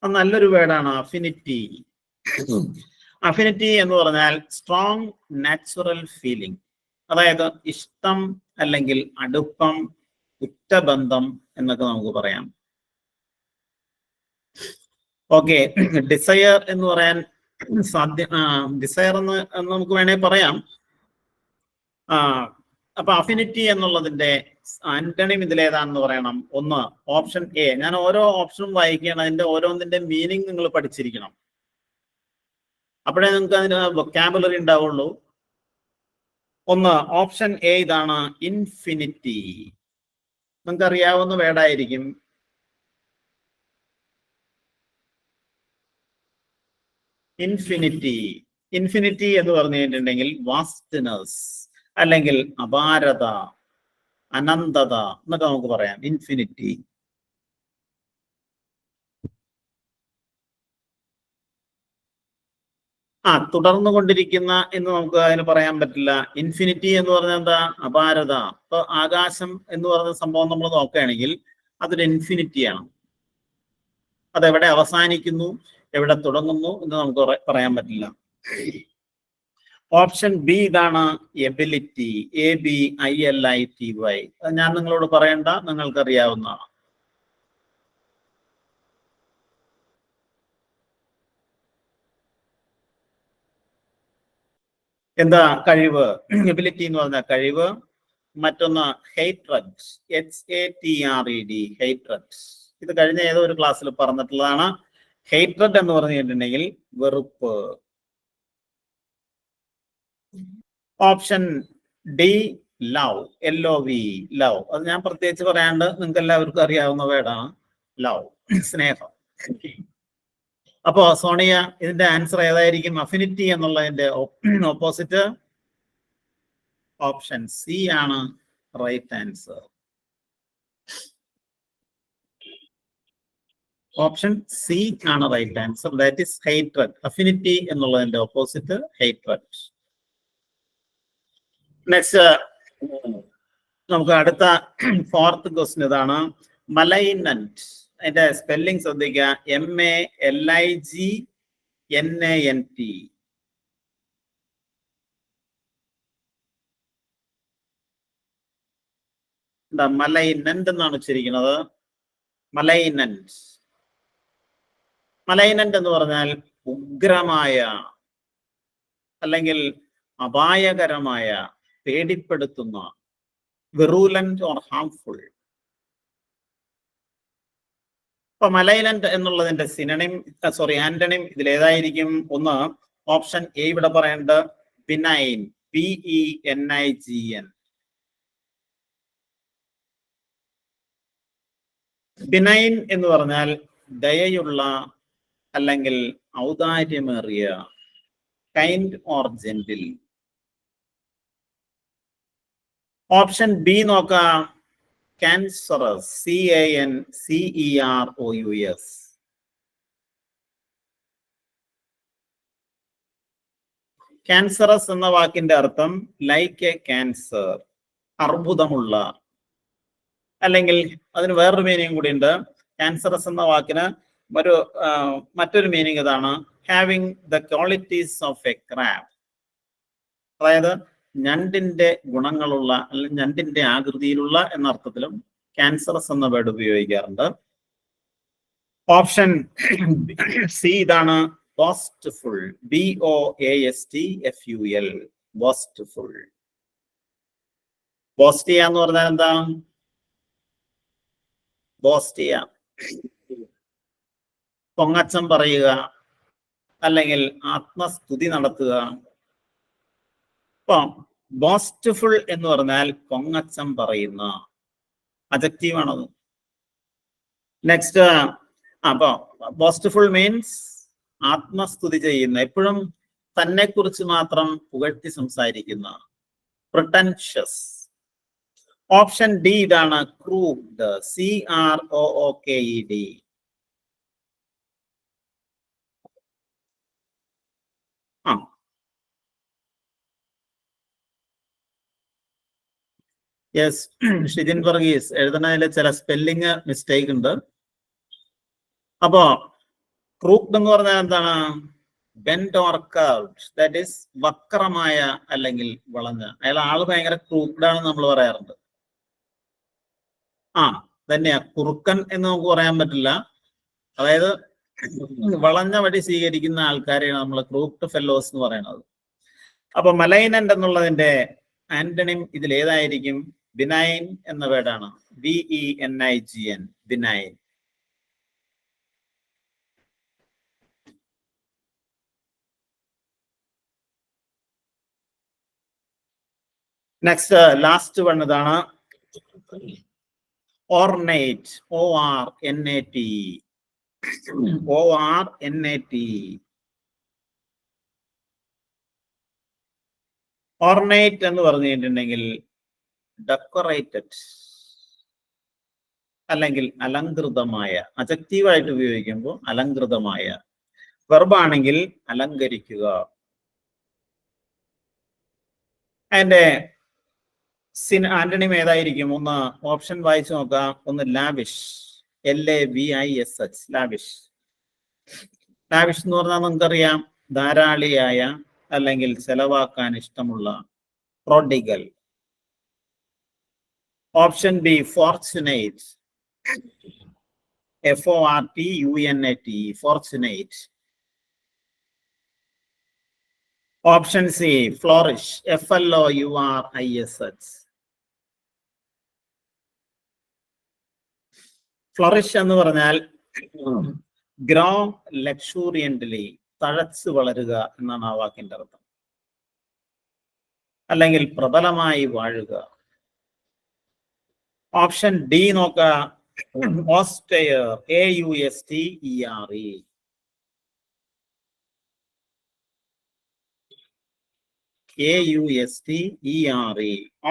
നല്ലൊരു വേർഡാണ് അഫിനിറ്റി. അഫിനിറ്റി എന്ന് പറഞ്ഞാൽ സ്ട്രോങ് നാച്ചുറൽ ഫീലിംഗ്, അതായത് ഇഷ്ടം അല്ലെങ്കിൽ അടുപ്പം, ഉറ്റബന്ധം എന്നൊക്കെ നമുക്ക് പറയാം. ഓക്കെ, ഡിസയർ എന്ന് പറയാൻ ഡിസയർ എന്ന് നമുക്ക് വേണേ പറയാം. അപ്പൊ അഫിനിറ്റി എന്നുള്ളതിന്റെ ആന്റണിം ഇതിലേതാണെന്ന് പറയണം. ഒന്ന് ഓപ്ഷൻ എ. ഞാൻ ഓരോ ഓപ്ഷനും വായിക്കുകയാണ്, അതിന്റെ ഓരോന്നിന്റെ മീനിങ് നിങ്ങൾ പഠിച്ചിരിക്കണം, അപ്പോഴേ നിങ്ങൾക്ക് അതിന് വൊക്കാബുലറി ഉണ്ടാവുള്ളൂ. ഒന്ന് ഓപ്ഷൻ എ ഇതാണ്, ഇൻഫിനിറ്റി. നിങ്ങൾക്ക് അറിയാവുന്ന വേർഡായിരിക്കും. ഇൻഫിനിറ്റി, ഇൻഫിനിറ്റി എന്ന് പറഞ്ഞു കഴിഞ്ഞിട്ടുണ്ടെങ്കിൽ വാസ്റ്റ്നെസ് അല്ലെങ്കിൽ അപാരത, അനന്തത എന്നൊക്കെ നമുക്ക് പറയാം. ഇൻഫിനിറ്റി. തുടർന്നു കൊണ്ടിരിക്കുന്ന എന്ന് നമുക്ക് അതിന് പറയാൻ പറ്റില്ല. ഇൻഫിനിറ്റി എന്ന് പറഞ്ഞാൽ എന്താ? അപാരത. ഇപ്പൊ ആകാശം എന്ന് പറഞ്ഞ സംഭവം നമ്മൾ നോക്കുകയാണെങ്കിൽ അതൊരു ഇൻഫിനിറ്റിയാണ്. അതെവിടെ അവസാനിക്കുന്നു, എവിടെ തുടങ്ങുന്നു എന്ന് നമുക്ക് പറയാൻ പറ്റില്ല. ഓപ്ഷൻ ബി ഇതാണ് എബിലിറ്റി, ABILITY. അത് ഞാൻ നിങ്ങളോട് പറയണ്ട, നിങ്ങൾക്ക് അറിയാവുന്നതാണ്. എന്താ കഴിവ്? എബിലിറ്റി എന്ന് പറഞ്ഞാൽ കഴിവ്. മറ്റൊന്ന് ഹേറ്റ്രഡ്, HATRED, ഹേറ്റ്രഡ്. ഇത് കഴിഞ്ഞ ഏതോ ഒരു ക്ലാസ്സിൽ പറഞ്ഞിട്ടുള്ളതാണ്. ഹേറ്റ്രഡ് എന്ന് പറഞ്ഞു കഴിഞ്ഞിട്ടുണ്ടെങ്കിൽ വെറുപ്പ്. Option D love, LOV, love. അത് ഞാൻ പ്രത്യേകിച്ച് പറയാണ്ട് നിങ്ങൾക്ക് എല്ലാവർക്കും അറിയാവുന്ന വേർഡാണ് ലവ്, സ്നേഹം. അപ്പോ സോണിയ, ഇതിന്റെ ആൻസർ ഏതായിരിക്കും? അഫിനിറ്റി എന്നുള്ളതിന്റെ ഓപ്പോസിറ്റ് ഓപ്ഷൻ സി ആണ് റൈറ്റ് ആൻസർ. ഓപ്ഷൻ സി ആണ് right answer. That is hatred. Affinity എന്നുള്ളതിന്റെ ഓപ്പോസിറ്റ് ഹേറ്റ്രഡ്. നെക്സ്റ്റ് നമുക്ക് അടുത്ത ഫോർത്ത് ക്വസ്റ്റ്യൻ ഇതാണ്. മലൈനന്റ്, അതിന്റെ സ്പെല്ലിംഗ് ശ്രദ്ധിക്കുക. MALIGNANT. എന്താ മലൈനന്റ് എന്നാണ് ഉച്ചരിക്കുന്നത്? മലൈനന്റ്. മലൈനന്റ് എന്ന് പറഞ്ഞാൽ ഉഗ്രമായ അല്ലെങ്കിൽ അപായകരമായ, പേടിപ്പെടുത്തുന്ന, വിറൂലന്റ് ഓർ ഹാംഫുൾ. ഇപ്പൊ മലൈനന്റ് എന്നുള്ളതിന്റെ സിനണിം ആന്റണിം ഇതിലേതായിരിക്കും? ഒന്ന് ഓപ്ഷൻ എ ഇവിടെ പറയേണ്ടത് ബിനൈൻ, BENIGN. ബിനൈൻ എന്ന് പറഞ്ഞാൽ ദയയുള്ള അല്ലെങ്കിൽ ഔദാര്യമേറിയ, kind or gentle. Option B നോക്കാം, ക്യാൻസറസ്, CANCEROUS. ക്യാൻസറസ് എന്ന വാക്കിന്റെ അർത്ഥം ലൈക്ക് എ ക്യാൻസർ, അർബുദമുള്ള. അല്ലെങ്കിൽ അതിന് വേറൊരു മീനിങ് കൂടി ഉണ്ട്. ക്യാൻസറസ് എന്ന വാക്കിന് മറ്റൊരു മീനിങ് ഇതാണ്, having the qualities of A crab. അതായത് ഞണ്ടിന്റെ ഗുണങ്ങളുള്ള അല്ലെങ്കിൽ ഞണ്ടിന്റെ ആകൃതിയിലുള്ള എന്ന അർത്ഥത്തിലും ക്യാൻസറസ് എന്ന വേർഡ് ഉപയോഗിക്കാറുണ്ട്. ഓപ്ഷൻ സി ഇതാണ് ബോസ്റ്റ്ഫുൾ, BOASTFUL, ബോസ്റ്റ്ഫുൾ. ബോസ്റ്റ് എന്ന് പറഞ്ഞാൽ എന്താ? ബോസ്റ്റ്, പൊങ്ങച്ചം പറയുക, അല്ലെങ്കിൽ ആത്മസ്തുതി നടത്തുക. ഇപ്പൊ ബോസ്റ്റ്ഫുൾ എന്ന് പറഞ്ഞാൽ പൊങ്ങച്ചം പറയുന്ന അഡ്ജക്റ്റീവ് ആണത്. നെക്സ്റ്റ്, അപ്പൊ ബോസ്റ്റ്ഫുൾ മീൻസ് ആത്മസ്തുതി ചെയ്യുന്ന, എപ്പോഴും തന്നെ കുറിച്ച് മാത്രം പുകഴ്ത്തി സംസാരിക്കുന്ന, പ്രിട്ടൻഷ്യസ്. ഓപ്ഷൻ ഡി ഇതാണ്, ക്രൂക്ഡ്, CROOKED. യെസ്, ഷിജിൻ വർഗീസ് എഴുതുന്നതിൽ ചില സ്പെല്ലിങ് മിസ്റ്റേക്ക് ഉണ്ട്. അപ്പോ ക്രൂക്ഡ് എന്ന് പറഞ്ഞാൽ എന്താണ്? Bend or curved, that is വക്രമായ അല്ലെങ്കിൽ വളഞ്ഞ. അയാൾ ആള് ഭയങ്കര ക്രൂക്ഡ് ആണെന്ന് നമ്മൾ പറയാറുണ്ട്. തന്നെയാ, കുറുക്കൻ എന്ന് നമുക്ക് പറയാൻ പറ്റില്ല. അതായത് വളഞ്ഞ വഴി സ്വീകരിക്കുന്ന ആൾക്കാരെയാണ് നമ്മൾ ക്രൂക്ഡ് ഫെല്ലോസ് എന്ന് പറയുന്നത്. അപ്പൊ മലൈനന്റ് എന്നുള്ളതിന്റെ ആന്റണിം ഇതിൽ ഏതായിരിക്കും? ബിനൈൻ എന്ന വേർഡാണ്. BENIGN, benign. Next, last one ഇതാണ്, ornate, ORNATE. ഓർണേറ്റ് എന്ന് പറഞ്ഞു കഴിഞ്ഞിട്ടുണ്ടെങ്കിൽ ഡെക്കറേറ്റഡ് അല്ലെങ്കിൽ അലങ്കൃതമായ, അഡ്ജക്റ്റീവായിട്ട് ഉപയോഗിക്കുമ്പോൾ അലങ്കൃതമായ, വെർബാണെങ്കിൽ അലങ്കരിക്കുക. അതിന്റെ ആന്റണിം ഏതായിരിക്കും? ഒന്ന് ഓപ്ഷൻ വായിച്ചു നോക്കാം. ഒന്ന് ലാവിഷ്, LAVISH, ലാവിഷ്. ലാവിഷ് എന്ന് പറഞ്ഞാൽ നമുക്കറിയാം ധാരാളിയായ അല്ലെങ്കിൽ ചെലവാക്കാൻ ഇഷ്ടമുള്ള, prodigal. Option B fortunate, FORTUNATE, fortunate. Option C flourish, FLOURISH. Flourish എന്ന് പറഞ്ഞാൽ ഗ്രോ ലക്ഷൂറിയന്റ്ലി, തഴച്ചു വളരുക എന്നാണ് ആ വാക്കിന്റെ അർത്ഥം. അല്ലെങ്കിൽ പ്രബലമായി വാഴുക. ഓപ്ഷൻ ഡി നോക്കുക, ഓസ്റ്റെയർ, AUSTERE.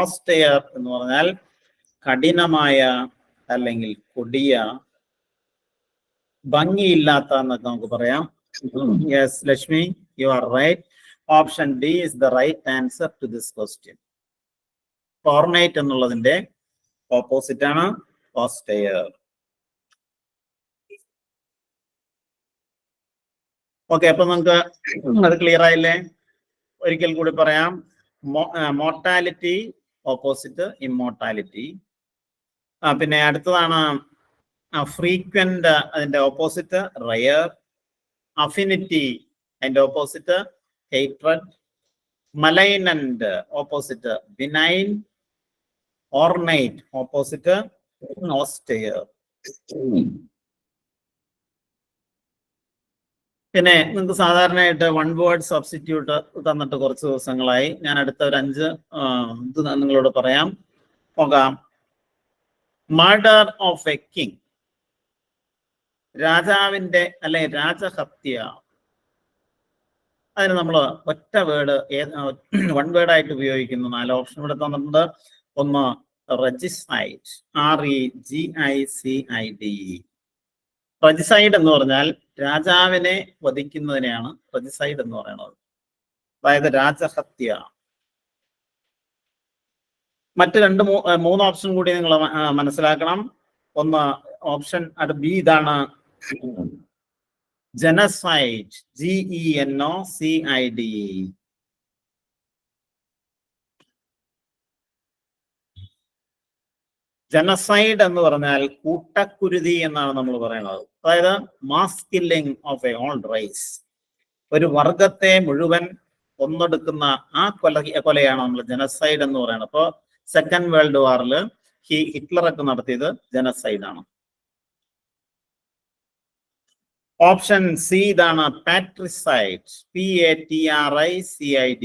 ഓസ്റ്റെയർ എന്ന് പറഞ്ഞാൽ കഠിനമായ അല്ലെങ്കിൽ കൊടിയ, ഭംഗിയില്ലാത്ത എന്നൊക്കെ നമുക്ക് പറയാം. Yes Lakshmi, you are right. Option D is the right answer to this question. Ornate എന്നുള്ളതിന്റെ ഓപ്പോസിറ്റ് ആണ് ഓസ്റ്റെയർ. ഓക്കെ, അപ്പൊ നമുക്ക് അത് ക്ലിയർ ആയില്ലേ? ഒരിക്കൽ കൂടി പറയാം. Mortality opposite immortality. പിന്നെ അടുത്തതാണ് ഫ്രീക്വന്റ്, അതിന്റെ ഓപ്പോസിറ്റ് റയർ. അഫിനിറ്റി അതിന്റെ opposite hatred. Malignant opposite benign. Ornate opposite austere. പിന്നെ നിങ്ങൾക്ക് സാധാരണയായിട്ട് വൺ വേർഡ് സബ്സ്റ്റിറ്റ്യൂട്ട് തന്നിട്ട് കുറച്ച് ദിവസങ്ങളായി. ഞാൻ അടുത്ത ഒരു 5 ഇത് നിങ്ങളോട് പറയാം. നോക്കാം. മർഡർ ഓഫ് എ കിങ്, രാജാവിന്റെ അല്ലെ രാജഹത്യ. അതിന് നമ്മൾ ഒറ്റ വേർഡ്, വൺ വേർഡ് ആയിട്ട് ഉപയോഗിക്കുന്നു. 4 ഓപ്ഷൻ ഇവിടെ തന്നിട്ടുണ്ട്. ഒന്ന് റെജിസൈഡ്, REGICIDE. റെജിസൈഡ് എന്ന് പറഞ്ഞാൽ രാജാവിനെ വധിക്കുന്നതിനെയാണ് റെജിസൈഡ് എന്ന് പറയുന്നത്. അതായത് രാജഹത്യ. മറ്റ് 3 ഓപ്ഷൻ കൂടി നിങ്ങൾ മനസ്സിലാക്കണം. ഒന്ന് ഓപ്ഷൻ ബി ഇതാണ്, ജനസൈഡ്, GENOCIDE. ജനസൈഡ് എന്ന് പറഞ്ഞാൽ കൂട്ടക്കുരുതി എന്നാണ് നമ്മൾ പറയുന്നത്. അതായത് mass killing of a whole race, ഒരു വർഗത്തെ മുഴുവൻ കൊന്നൊടുക്കുന്ന ആ കൊലയാണ് നമ്മൾ ജനസൈഡ് എന്ന് പറയുന്നത്. അപ്പോൾ സെക്കൻഡ് വേൾഡ് വാറിൽ ഹിറ്റ്ലറൊക്കെ നടത്തിയത് ജനസൈഡ് ആണ്. ഓപ്ഷൻ സി ഇതാണ് പാട്രിസൈഡ്, PATRICID,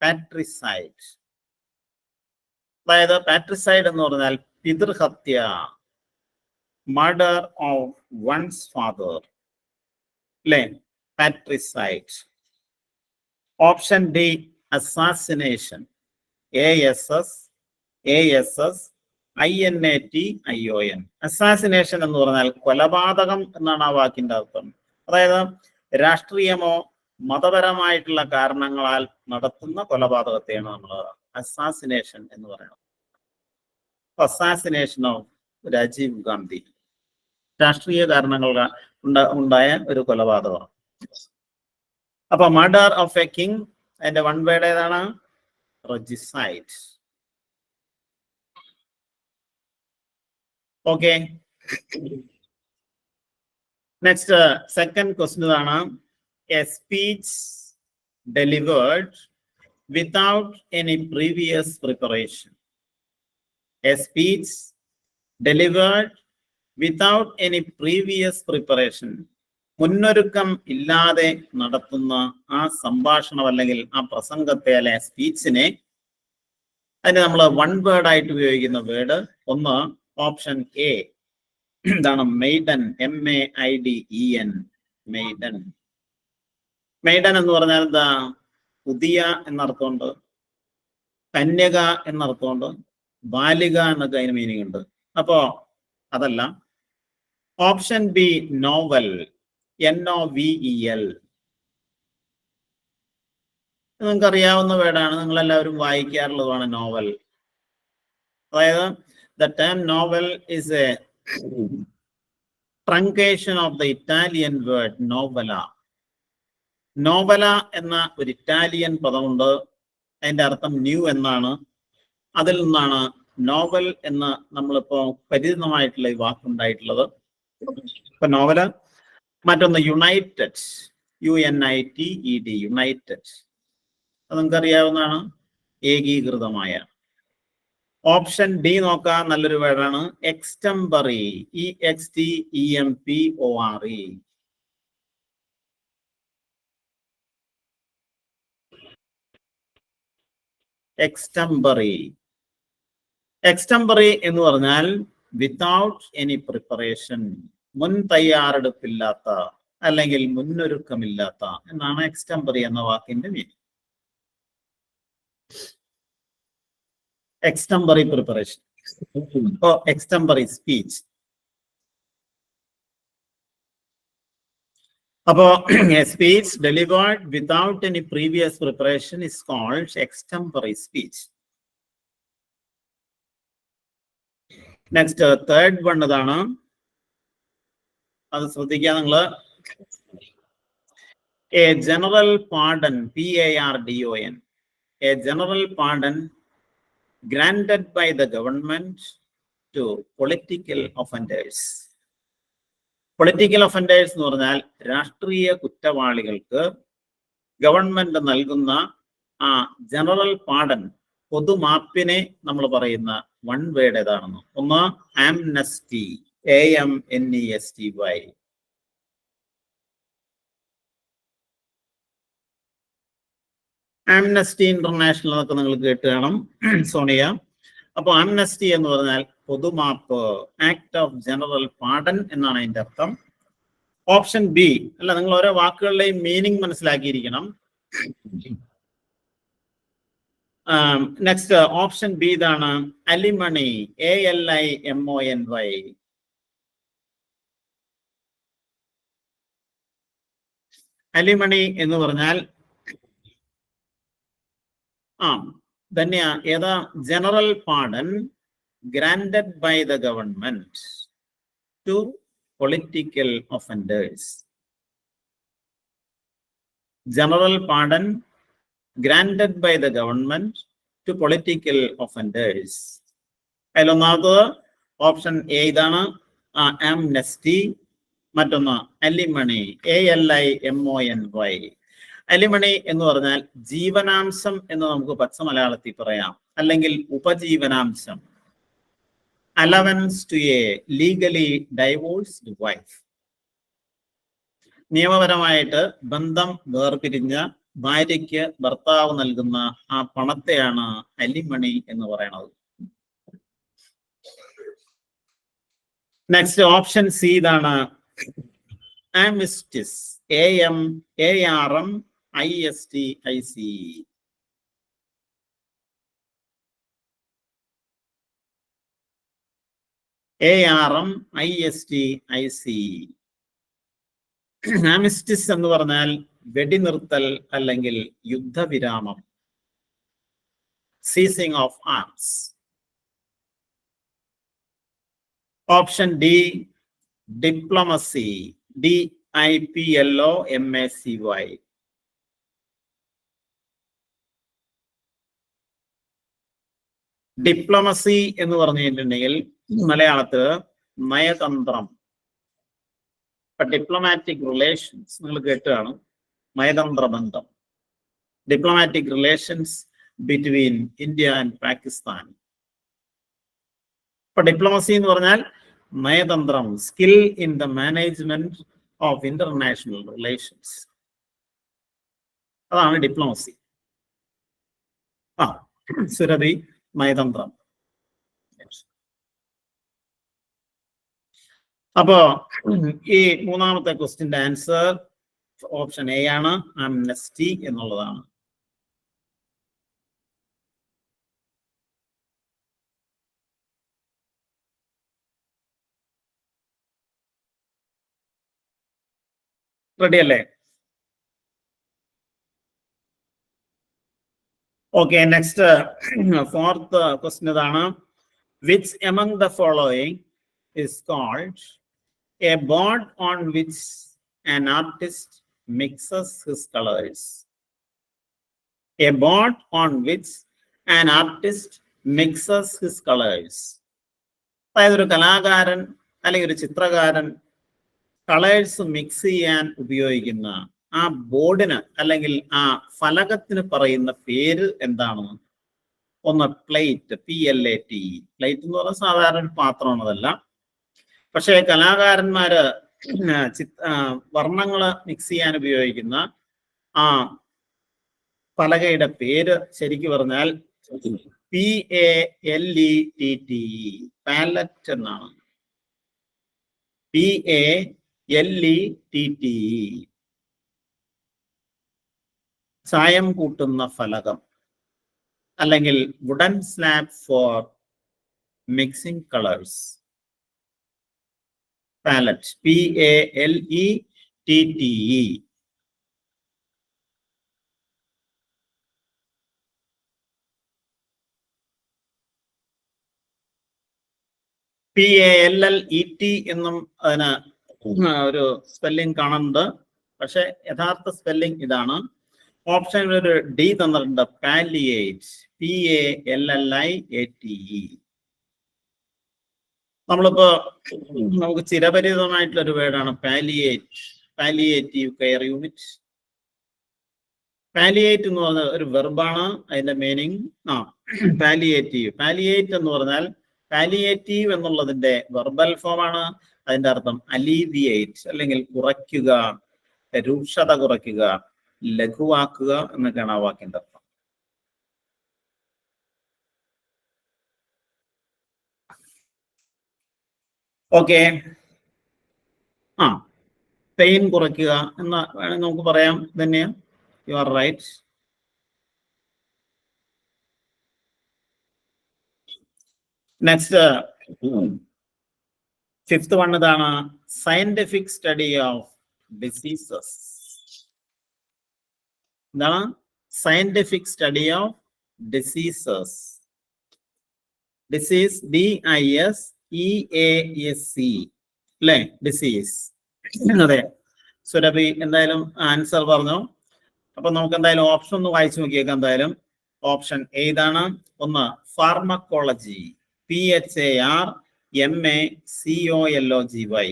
പാട്രിസൈഡ്. അതായത് പാട്രിസൈഡ് എന്ന് പറഞ്ഞാൽ പിതൃഹത്യ, മർഡർ ഓഫ് വൺസ് ഫാദർ, അല്ലേ? Patricide. Option D assassination, ASSINATION. Assassination എന്ന് പറഞ്ഞാൽ കൊലപാതകം എന്നാണ് ആ വാക്കിന്റെ അർത്ഥം. അതായത് രാഷ്ട്രീയമോ മതപരമായിട്ടുള്ള കാരണങ്ങളാൽ നടത്തുന്ന കൊലപാതകത്തെയാണ് നമ്മൾ അസാസിനേഷൻ എന്ന് പറയുന്നത്. അസാസിനേഷൻ ഓഫ് രാജീവ് ഗാന്ധി രാഷ്ട്രീയ കാരണങ്ങൾ ഉണ്ടായ ഒരു കൊലപാതകം. അപ്പൊ മർഡർ ഓഫ് എ കിങ്, അതിന്റെ വൺ വേർഡ് ഏതാണ്? Regicide. Okay, next second question ഇതാണ്. A speech delivered without any previous preparation. A speech delivered without any previous preparation. മുന്നൊരുക്കം ഇല്ലാതെ നടത്തുന്ന ആ സംഭാഷണം അല്ലെങ്കിൽ ആ പ്രസംഗത്തെ അല്ലെ സ്പീച്ചിനെ, അതിന് നമ്മൾ വൺ വേർഡ് ആയിട്ട് ഉപയോഗിക്കുന്ന വേർഡ് ഒന്ന് ഓപ്ഷൻ എ ഇതാണ് മെയ്ഡൻ, MAIDEN, മെയ്ഡൻ. മെയ്ഡൻ എന്ന് പറഞ്ഞാൽ എന്താ? പുതിയ എന്നർത്ഥമുണ്ട്, കന്യക എന്നർത്ഥമുണ്ട്, ബാലിക എന്നൊക്കെ അതിന് മീനിങ് ഉണ്ട്. അപ്പോ അതല്ല. Option B novel, NOVEL. നിങ്ങൾക്ക് അറിയാവുന്ന വേർഡാണ്, നിങ്ങൾ എല്ലാവരും വായിക്കാറുള്ളതാണ് നോവൽ. അതായത് the term novel is a truncation of the Italian word novella. നോവല എന്ന ഒരു ഇറ്റാലിയൻ പദമുണ്ട്, അതിന്റെ അർത്ഥം ന്യൂ എന്നാണ്. അതിൽ നിന്നാണ് നോവൽ എന്ന് നമ്മളിപ്പോ പരിചിതമായിട്ടുള്ള ഈ വാക്കുണ്ടായിട്ടുള്ളത്. ഇപ്പൊ നോവല. മറ്റൊന്ന് യുണൈറ്റഡ്, UNITED, യുണൈറ്റഡ്. അത് നിങ്ങൾക്ക് അറിയാവുന്നതാണ്, ഏകീകൃതമായ. ഓപ്ഷൻ ഡി നോക്കാം, നല്ലൊരു വേർഡാണ് എക്സ്റ്റംപറി, EXTEMPORE. എക്സ്റ്റംപറി. എക്സ്റ്റംപറി എന്ന് പറഞ്ഞാൽ വിത്തൗട്ട് എനി പ്രിപ്പറേഷൻ, മുൻ തയ്യാറെടുപ്പില്ലാത്ത അല്ലെങ്കിൽ മുന്നൊരുക്കമില്ലാത്ത എന്നാണ് എക്സ്റ്റംപറി എന്ന വാക്കിന്റെ meaning. Extempore preparation, extempore speech. അപ്പോ speech delivered without any previous preparation is called extempore speech. Next third one ഇതാണ്, അത് ശ്രദ്ധിക്കുക നിങ്ങള്. A general pardon, PARDON, a general pardon granted by the government to political offenders. Political offenders എന്ന് പറഞ്ഞാൽ രാഷ്ട്രീയ കുറ്റവാളികൾക്ക് ഗവൺമെന്റ് നൽകുന്ന ആ ജനറൽ പാർഡൺ, പൊതുമാപ്പിനെ നമ്മൾ പറയുന്ന വൺ വേർഡ് ഏതാണെന്ന്. ഒന്ന് ആംനസ്റ്റി, AMNESTY. ആംനസ്റ്റി ഇന്റർനാഷണൽ എന്നൊക്കെ നിങ്ങൾ കേട്ട് കാണും സോണിയ. അപ്പൊ ആംനസ്റ്റി എന്ന് പറഞ്ഞാൽ പൊതുമാപ്പ്, ആക്ട് ഓഫ് ജനറൽ പാർഡൺ എന്നാണ് അതിന്റെ അർത്ഥം. ഓപ്ഷൻ ബി അല്ല, നിങ്ങൾ ഓരോ വാക്കുകളുടെയും മീനിങ് മനസ്സിലാക്കിയിരിക്കണം. നെക്സ്റ്റ് ഓപ്ഷൻ ബി ഇതാണ് അലിമണി, ALIMONY. അലിമണി എന്ന് പറഞ്ഞാൽ ധന്യ ഏതാ? General pardon granted by the government to political offenders. General pardon granted by the government to political offenders. അതിലൊന്നാമത് ഓപ്ഷൻ എ ഇതാണ്, ആംനസ്റ്റി. മറ്റൊന്ന് അലിമണി, ALIMONY. അലിമണി എന്ന് പറഞ്ഞാൽ ജീവനാംശം എന്ന് നമുക്ക് പച്ച മലയാളത്തിൽ പറയാം, അല്ലെങ്കിൽ ഉപജീവനാംശം. Allowance to a legally divorced wife. നിയമപരമായിട്ട് ബന്ധം വേർപിരിഞ്ഞ ഭാര്യയ്ക്ക് ഭർത്താവ് നൽകുന്ന ആ പണത്തെയാണ് അലിമണി എന്ന് പറയുന്നത്. നെക്സ്റ്റ് ഓപ്ഷൻ സി ഇതാണ്, ആമിസ്റ്റിസ്. AMARMISTIC. ARMISTIC. ആമിസ്റ്റിസ് എന്ന് പറഞ്ഞാൽ വെടിനിർത്തൽ അല്ലെങ്കിൽ യുദ്ധവിരാമം, ceasing of arms. Option D diplomacy. DIPLOMACY. Diplomacy എന്ന് പറഞ്ഞു കഴിഞ്ഞിട്ടുണ്ടെങ്കിൽ മലയാളത്തിൽ നയതന്ത്രം. ഡിപ്ലോമാറ്റിക് റിലേഷൻസ് നിങ്ങൾ കേട്ടാണ്, നയതന്ത്ര ബന്ധം, diplomatic relations between India and Pakistan. ഇപ്പൊ ഡിപ്ലോമസി എന്ന് പറഞ്ഞാൽ നയതന്ത്രം, skill in the management of international relations, അതാണ് ഡിപ്ലോമസി. സുരഭി, നയതന്ത്രം. അപ്പോ ഈ മൂന്നാമത്തെ ക്വസ്റ്റ്യന്റെ ആൻസർ ഓപ്ഷൻ എ ആണ്, ആംനസ്റ്റി എന്നുള്ളതാണ്. റെഡി അല്ലേ? ഓക്കെ, നെക്സ്റ്റ് ഫോർത്ത് ക്വസ്റ്റ്യൻ ഇതാണ്, which among the following is called a board on which an artist mixes his colors. A board on which an artist mixes his colors. അതായത് ഒരു കലാകാരൻ അല്ലെങ്കിൽ ഒരു ചിത്രകാരൻ കളേഴ്സ് മിക്സ് ചെയ്യാൻ ഉപയോഗിക്കുന്ന ആ ബോർഡിന് അല്ലെങ്കിൽ ആ ഫലകത്തിന് പറയുന്ന പേര് എന്താണ്? ഒന്ന് പ്ലേറ്റ്, PLAT. പ്ലേറ്റ് എന്ന് പറഞ്ഞാൽ സാധാരണ ഒരു പാത്രമാണ്, അതല്ല. പക്ഷേ കലാകാരന്മാര് വർണ്ണങ്ങള് മിക്സ് ചെയ്യാൻ ഉപയോഗിക്കുന്ന ആ പലകയുടെ പേര് ശരിക്കും പറഞ്ഞാൽ PALETTE, പാലറ്റ് എന്നാണ്. PALETTE, ചായം കൂട്ടുന്ന ഫലകം അല്ലെങ്കിൽ wooden slab for mixing colours. Palette, PALETTE. PALLET എന്നും അതിന് ഒരു സ്പെല്ലിംഗ് കാണുന്നുണ്ട്, പക്ഷെ യഥാർത്ഥ സ്പെല്ലിംഗ് ഇതാണ്. ഓപ്ഷൻ ഒരു ഡി തന്നിട്ടുണ്ട്, പാലിയേറ്റ്, PALLIATE. നമ്മളിപ്പോ നമുക്ക് ചിരപരിചിതമായിട്ടുള്ള ഒരു വേർഡാണ് palliate, palliative care unit. Palliate എന്ന് പറഞ്ഞ ഒരു വെർബാണ്, അതിന്റെ മീനിങ് പാലിയേറ്റീവ്. പാലിയേറ്റ് എന്ന് പറഞ്ഞാൽ പാലിയേറ്റീവ് എന്നുള്ളതിന്റെ വെർബൽ ഫോം ആണ്. അതിന്റെ അർത്ഥം അലീവിയേറ്റ് അല്ലെങ്കിൽ കുറയ്ക്കുക, രൂക്ഷത കുറയ്ക്കുക, ലഘുവാക്കുക എന്നൊക്കെയാണ് ആ വാക്കിന്റെ അർത്ഥം. ഓക്കെ, പെയിൻ കുറയ്ക്കുക എന്ന് വേണമെങ്കിൽ നമുക്ക് പറയാം തന്നെയാ. You are right. Next fifth one ഇതാണ്, സയന്റിഫിക് സ്റ്റഡി ഓഫ് ഡിസീസസ്. എന്താണ് scientific study of diseases? Disease, DISEASE അല്ലേ, ഡിസീസ്. അതെ, സുരഭി എന്തായാലും ആൻസർ പറഞ്ഞു. അപ്പൊ നമുക്ക് എന്തായാലും ഓപ്ഷൻ ഒന്ന് വായിച്ചു നോക്കിയേക്കാം. എന്തായാലും ഓപ്ഷൻ എ ഇതാണ്. ഒന്ന് ഫാർമക്കോളജി, PHARMACOLOGY.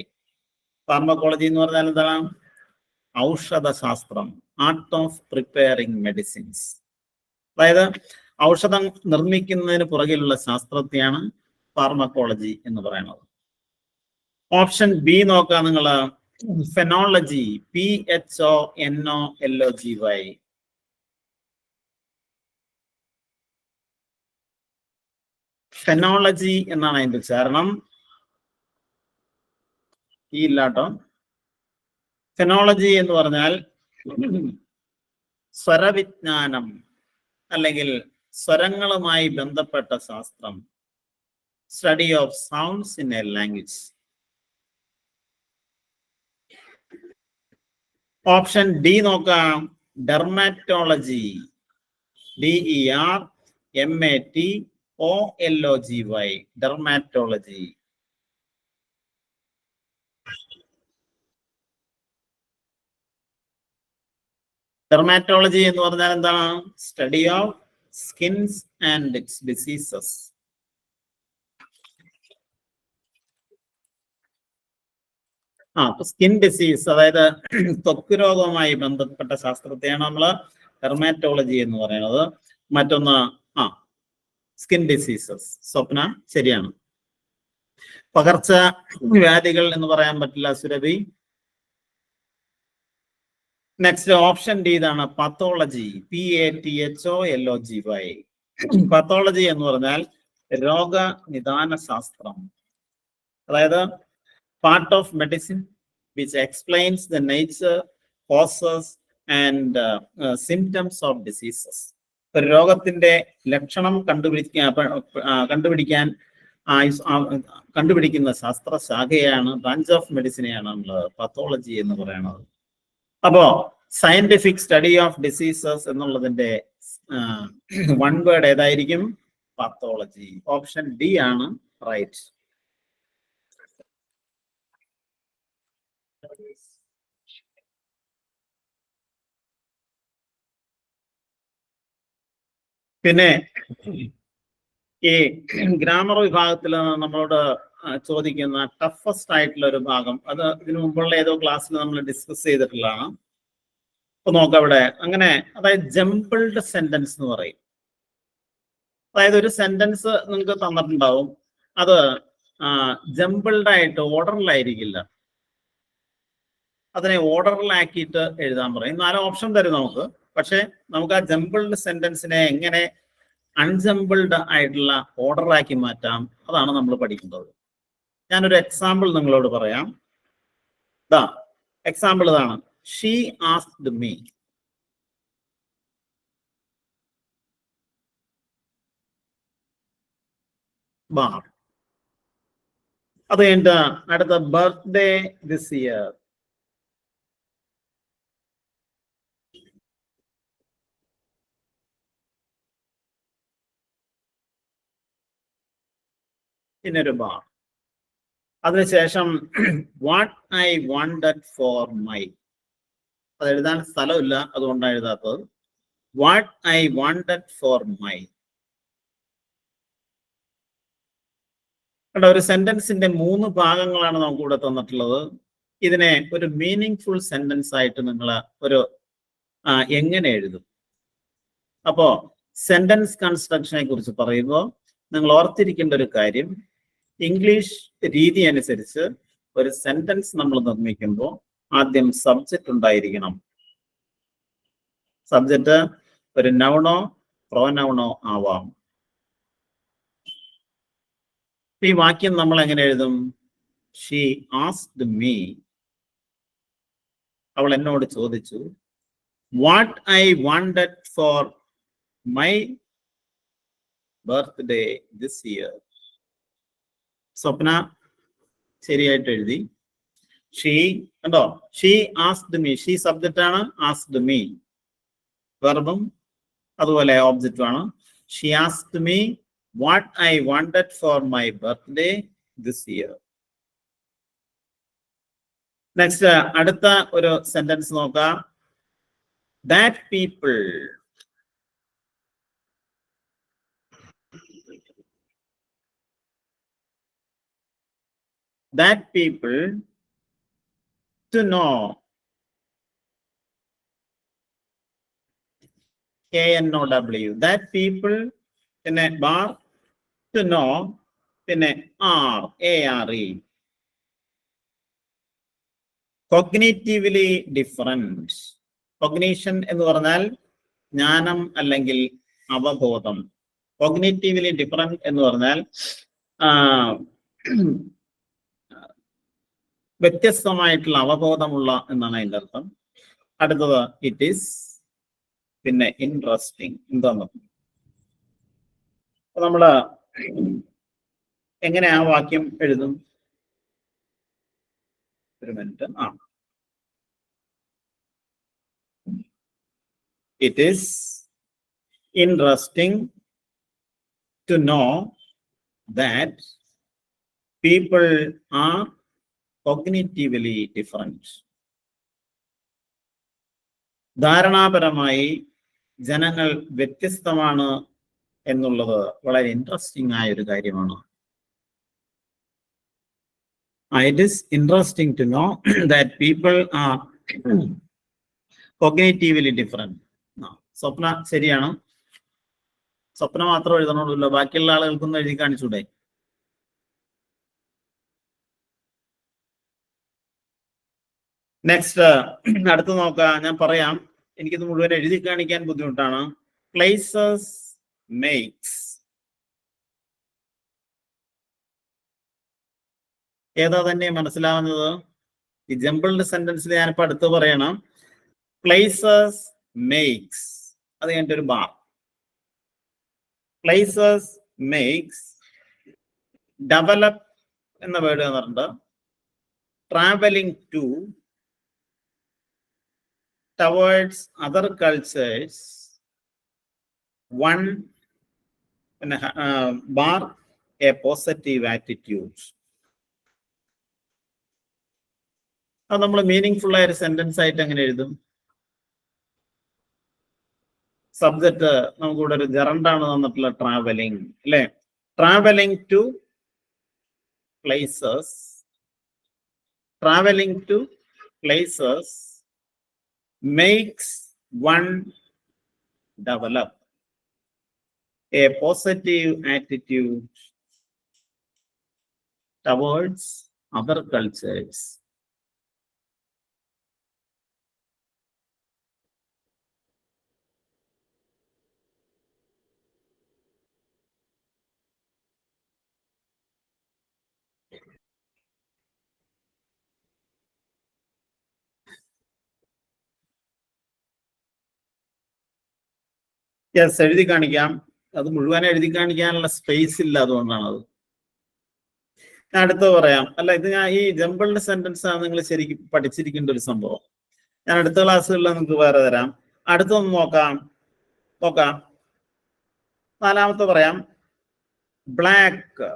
ഫാർമക്കോളജി എന്ന് പറഞ്ഞാൽ എന്താണ്? ഔഷധശാസ്ത്രം, ആർട്ട് ഓഫ് പ്രിപ്പയറിംഗ് മെഡിസിൻസ്. അതായത് ഔഷധം നിർമ്മിക്കുന്നതിന് പുറകിലുള്ള ശാസ്ത്രത്തെയാണ് ഫാർമക്കോളജി എന്ന് പറയുന്നത്. ഓപ്ഷൻ ബി നോക്കാം നിങ്ങൾ, ഫെനോളജി, PHONOLOGY. ഫെനോളജി എന്നാണ് അതിന്റെ ഉച്ചാരണം. ഈ ഇല്ലാട്ടോ. ഫെനോളജി എന്ന് പറഞ്ഞാൽ സ്വരവിജ്ഞാനം അല്ലെങ്കിൽ സ്വരങ്ങളുമായി ബന്ധപ്പെട്ട ശാസ്ത്രം. Study of sounds in A language. Option D നോക്കാം. ഡെർമാറ്റോളജി, DERMATOLOGY. ഡെർമാറ്റോളജി. ഡെർമാറ്റോളജി എന്ന് പറഞ്ഞാൽ എന്താണ്? Study of skins and it's diseases. Skin disease, അതായത് ത്വക്ക് രോഗവുമായി ബന്ധപ്പെട്ട ശാസ്ത്രത്തെയാണ് നമ്മൾ ഡെർമാറ്റോളജി എന്ന് പറയുന്നത്. മറ്റൊന്ന് സ്കിൻ ഡിസീസസ്. സ്വപ്ന ശരിയാണ്. പകർച്ച വ്യാധികൾ എന്ന് പറയാൻ പറ്റില്ല സുരഭി. നെക്സ്റ്റ് ഓപ്ഷൻ ഡി ഇതാണ്, പത്തോളജി, PATHOLOGY. പത്തോളജി എന്ന് പറഞ്ഞാൽ രോഗനിദാന ശാസ്ത്രം, അതായത് part of medicine which explains the nature, causes and symptoms of diseases. ഒരു രോഗത്തിന്റെ ലക്ഷണം കണ്ടുപിടിക്കുന്ന ശാസ്ത്രശാഖയാണ്, ബ്രാഞ്ച് ഓഫ് മെഡിസിനെയാണ് നമ്മൾ പത്തോളജി എന്ന് പറയുന്നത്. അപ്പോ സയന്റിഫിക് സ്റ്റഡി ഓഫ് ഡിസീസസ് എന്നുള്ളതിന്റെ വൺ വേർഡ് ഏതായിരിക്കും? പത്തോളജി. ഓപ്ഷൻ ഡി ആണ് റൈറ്റ്. പിന്നെ ഈ ഗ്രാമർ വിഭാഗത്തിൽ നമ്മളോട് ചോദിക്കുന്ന ടഫസ്റ്റ് ആയിട്ടുള്ള ഒരു ഭാഗം, അത് ഇതിനു മുമ്പുള്ള ഏതോ ക്ലാസ്സിൽ നമ്മൾ ഡിസ്കസ് ചെയ്തിട്ടുള്ളതാണ്. അപ്പൊ നോക്കാം അവിടെ. അങ്ങനെ അതായത് ജംബിൾഡ് സെന്റൻസ് എന്ന് പറയും. അതായത് ഒരു സെന്റൻസ് നിങ്ങൾക്ക് തന്നിട്ടുണ്ടാവും, അത് ജംബിൾഡ് ആയിട്ട് ഓർഡറിലായിരിക്കില്ല. അതിനെ ഓർഡറിലാക്കിയിട്ട് എഴുതാൻ പറയും. 4 ഓപ്ഷൻ തരും നമുക്ക്. പക്ഷെ നമുക്ക് ആ ജംബിൾഡ് സെന്റൻസിനെ എങ്ങനെ അൺജംബിൾഡ് ആയിട്ടുള്ള ഓർഡറാക്കി മാറ്റാം, അതാണ് നമ്മൾ പഠിക്കുന്നത്. ഞാനൊരു എക്സാമ്പിൾ നിങ്ങളോട് പറയാം. എക്സാമ്പിൾ ഇതാണ്. She asked me. ബാർ. അത് കഴിഞ്ഞിട്ട് അടുത്ത ബർത്ത്ഡേ ദിസ് ഇയർ. പിന്നൊരു ബാർ. അതിനുശേഷം what I wanted for my. അത് എഴുതാൻ സ്ഥലമില്ല, അതുകൊണ്ടാണ് എഴുതാത്തത്. What I wanted for my. ഒരു സെന്റൻസിന്റെ 3 ഭാഗങ്ങളാണ് നമുക്ക് ഇവിടെ തന്നിട്ടുള്ളത്. ഇതിനെ ഒരു മീനിങ് ഫുൾ സെന്റൻസ് ആയിട്ട് നിങ്ങൾ ഒരു എങ്ങനെ എഴുതും? അപ്പോ സെന്റൻസ് കൺസ്ട്രക്ഷനെ കുറിച്ച് പറയുമ്പോൾ നിങ്ങൾ ഓർത്തിരിക്കേണ്ട ഒരു കാര്യം, ഇംഗ്ലീഷ് രീതി അനുസരിച്ച് ഒരു സെന്റൻസ് നമ്മൾ നിർമ്മിക്കുമ്പോൾ ആദ്യം സബ്ജക്റ്റ് ഉണ്ടായിരിക്കണം. സബ്ജക്റ്റ് ഒരു നൗണോ പ്രോനൗണോ ആവാം. ഈ വാക്യം നമ്മൾ എങ്ങനെ എഴുതും? She asked me. അവൾ എന്നോട് ചോദിച്ചു. What I wanted for my birthday this year. Swapna ശരിയായിട്ട് എഴുതി. ഷീ കണ്ടോ? She asked me. She subject ആണ്, ആസ്ക്ഡ് മീ വെർബും അതുപോലെ ഒബ്ജക്റ്റും ആണ്. She asked me what I wanted for my birthday this year. Next, അടുത്ത ഒരു സെന്റൻസ് നോക്കാം. That people to know. KNOW. That people പിന്നെ ബാർ, to know, പിന്നെ ARE. കോഗ്നിറ്റീവ്ലി ഡിഫറൻറ്റ്. കോഗ്നീഷൻ എന്ന് പറഞ്ഞാൽ ജ്ഞാനം അല്ലെങ്കിൽ അവബോധം. കോഗ്നിറ്റീവ്ലി ഡിഫറൻറ്റ് എന്ന് പറഞ്ഞാൽ വ്യത്യസ്തമായിട്ടുള്ള അവബോധമുള്ള എന്നാണ് അതിൻ്റെ അർത്ഥം. അടുത്തത് ഇറ്റ് ഈസ്, പിന്നെ ഇൻട്രസ്റ്റിംഗ്. എന്താന്ന് നമ്മള് എങ്ങനെ ആ വാക്യം എഴുതും? ഒരു minute. It is interesting to know that people are cognitively different. ധാരണാപരമായി ജനങ്ങൾ വ്യത്യസ്തമാണ് എന്നുള്ളത് വളരെ ഇൻട്രസ്റ്റിംഗ് ആയ ഒരു കാര്യമാണ്. It is interesting to know that people are cognitively different. Swapna ശരിയാണ്. സ്വപ്ന മാത്രം എഴുതണമല്ലോ, ബാക്കിയുള്ള ആളുകൾക്കൊന്നും എഴുതി കാണിച്ചൂടെ? നെക്സ്റ്റ്, അടുത്ത് നോക്കാം. ഞാൻ പറയാം, എനിക്കിത് മുഴുവൻ എഴുതി കാണിക്കാൻ ബുദ്ധിമുട്ടാണ്. Places makes. ഏതാ തന്നെ മനസ്സിലാവുന്നത്? ഈ ജംബിൾഡ് സെന്റൻസിൽ ഞാനിപ്പോ അടുത്ത് പറയണം. പ്ലേസസ് മേക്സ്, അത് കഴിഞ്ഞിട്ട് ഒരു ബാർ. പ്ലേസസ് മേക്സ് ഡെവലപ്പ് എന്ന വേർഡ് വന്നിട്ടുണ്ട്. Travelling to, towards other cultures, one bar a positive attitude. അത് നമ്മൾ മീനിങ് ഫുൾ ആയ ഒരു സെന്റൻസ് ആയിട്ട് എങ്ങനെ എഴുതും? സബ്ജക്റ്റ് നമുക്കിവിടെ ഒരു ജെറണ്ടാണ് തന്നിട്ടുള്ള ട്രാവലിംഗ്, അല്ലെ? Travelling to places, travelling to places makes one develop a positive attitude towards other cultures. Yes, എഴുതി കാണിക്കാം. അത് മുഴുവൻ എഴുതി കാണിക്കാനുള്ള സ്പേസ് ഇല്ല, അതുകൊണ്ടാണ് അത്. ഞാൻ അടുത്ത് പറയാം. അല്ല, ഇത് ഞാൻ ഈ ജംബിൾഡ് സെന്റൻസ് ആണ് നിങ്ങൾ ശരിക്കും പഠിച്ചിരിക്കേണ്ട ഒരു സംഭവം. ഞാൻ അടുത്ത ക്ലാസ്സുകളിൽ നിങ്ങൾക്ക് വേറെ തരാം. അടുത്തൊന്ന് നോക്കാം. നാലാമത്തെ പറയാം. ബ്ലാക്ക്.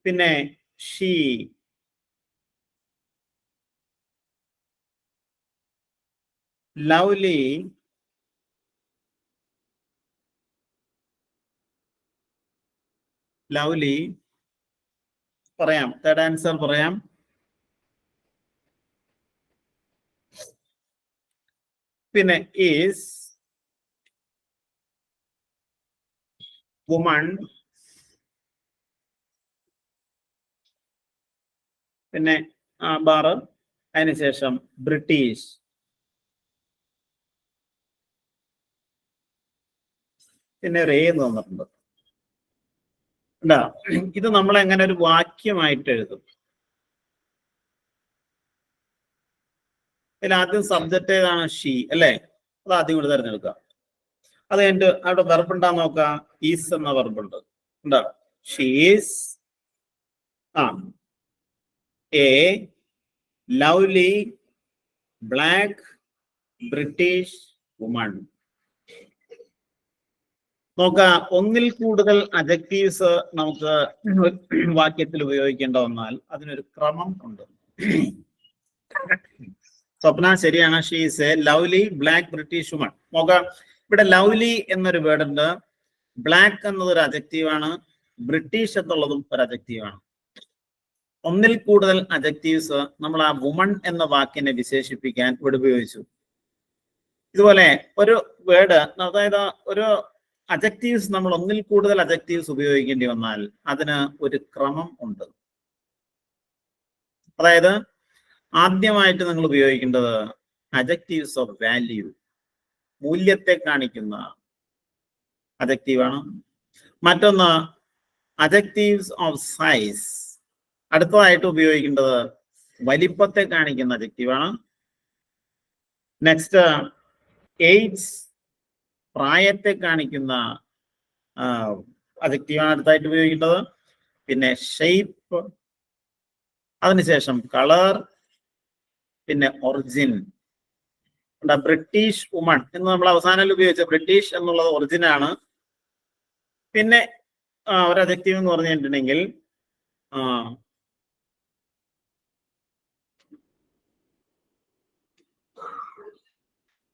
പിന്നെ ഷീ, ലവ്ലി, പറയാം. തേർഡ് ആൻസർ പറയാം. പിന്നെ ഈസ്, വുമൺ, പിന്നെ ബാറ്, അതിനുശേഷം ബ്രിട്ടീഷ്. പിന്നെ ഒരു എന്ന് തന്നിട്ടുണ്ട്. ഇത് നമ്മൾ എങ്ങനെ ഒരു വാക്യമായിട്ട് എഴുതും? ഇതിൽ ആദ്യം സബ്ജക്റ്റ് ഏതാണ്? ഷീ, അല്ലേ? അത് ആദ്യം കൂടി തിരഞ്ഞെടുക്കാം. അത് കഴിഞ്ഞിട്ട് അവിടെ വെർബ് ഉണ്ടാ നോക്കാം. ഈസ് എന്ന വെർബുണ്ട്. ഉണ്ടാ, she's A lovely black British woman. നോക്കാം, ഒന്നിൽ കൂടുതൽ അഡ്ജക്റ്റീവ്സ് നമുക്ക് വാക്യത്തിൽ ഉപയോഗിക്കേണ്ട വന്നാൽ അതിനൊരു ക്രമം ഉണ്ട്. സ്വപ്ന ശരിയാണ്. She is A lovely black British woman. നോക്കാം, ഇവിടെ ലവ്ലി എന്നൊരു വേർഡ് ഉണ്ട്. ബ്ലാക്ക് എന്നതൊരു അഡ്ജക്റ്റീവാണ്. ബ്രിട്ടീഷ് എന്നുള്ളതും ഒരു അഡ്ജക്റ്റീവാണ്. ഒന്നിൽ കൂടുതൽ അഡ്ജക്റ്റീവ്സ് നമ്മൾ ആ വുമൺ എന്ന വാക്കിനെ വിശേഷിപ്പിക്കാൻ ഇവിടെ ഉപയോഗിച്ചു. ഇതുപോലെ ഒരു വേർഡ്, അതായത് ഒരു അജക്റ്റീവ്സ് നമ്മൾ ഒന്നിൽ കൂടുതൽ അജക്റ്റീവ്സ് ഉപയോഗിക്കേണ്ടി വന്നാൽ അതിന് ഒരു ക്രമം ഉണ്ട്. അതായത് ആദ്യമായിട്ട് നിങ്ങൾ ഉപയോഗിക്കേണ്ടത് അജക്റ്റീവ്സ് ഓഫ് വാല്യൂ, മൂല്യത്തെ കാണിക്കുന്ന അജക്റ്റീവാണ്. മറ്റൊന്ന് അജക്റ്റീവ്സ് ഓഫ് സൈസ്, അടുത്തതായിട്ട് ഉപയോഗിക്കേണ്ടത് വലിപ്പത്തെ കാണിക്കുന്ന അജക്റ്റീവാണ്. നെക്സ്റ്റ് ഏജ്, പ്രായത്തെ കാണിക്കുന്ന അജക്റ്റീവാണ് അടുത്തായിട്ട് ഉപയോഗിക്കേണ്ടത്. പിന്നെ ഷേപ്പ്, അതിനുശേഷം കളർ, പിന്നെ ഒറിജിൻ. ബ്രിട്ടീഷ് വുമൺ എന്ന് നമ്മൾ അവസാനം ഉപയോഗിച്ച ബ്രിട്ടീഷ് എന്നുള്ളത് ഒറിജിനാണ്. പിന്നെ ഒരു അജക്റ്റീവ് എന്ന് പറഞ്ഞിട്ടുണ്ടെങ്കിൽ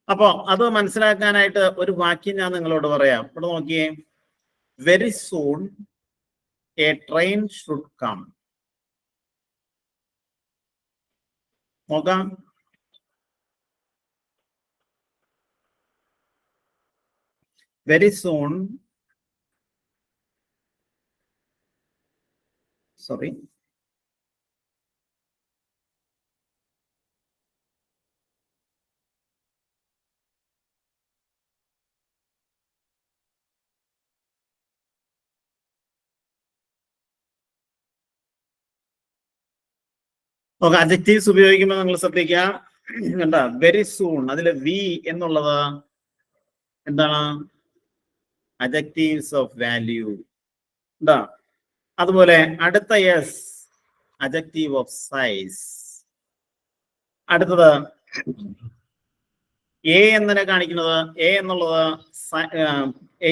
അപ്പൊ അത് മനസ്സിലാക്കാനായിട്ട് ഒരു വാക്യം ഞാൻ നിങ്ങളോട് പറയാം. ഇവിടെ നോക്കിയേ, very soon a train should come. നോക്കാം, very soon, sorry, okay. Adjectives ഉപയോഗിക്കുമ്പോൾ നിങ്ങൾ ശ്രദ്ധിക്കുക, കണ്ട വെരി സൂൺ, അതില് വി എന്നുള്ളത് എന്താണ്? Adjectives of value. എന്താ അതുപോലെ അടുത്ത യെസ്, അഡ്ജക്റ്റീവ് ഓഫ് സൈസ്. അടുത്തത് എ എന്നതിനെ കാണിക്കുന്നത്, എ എന്നുള്ളത്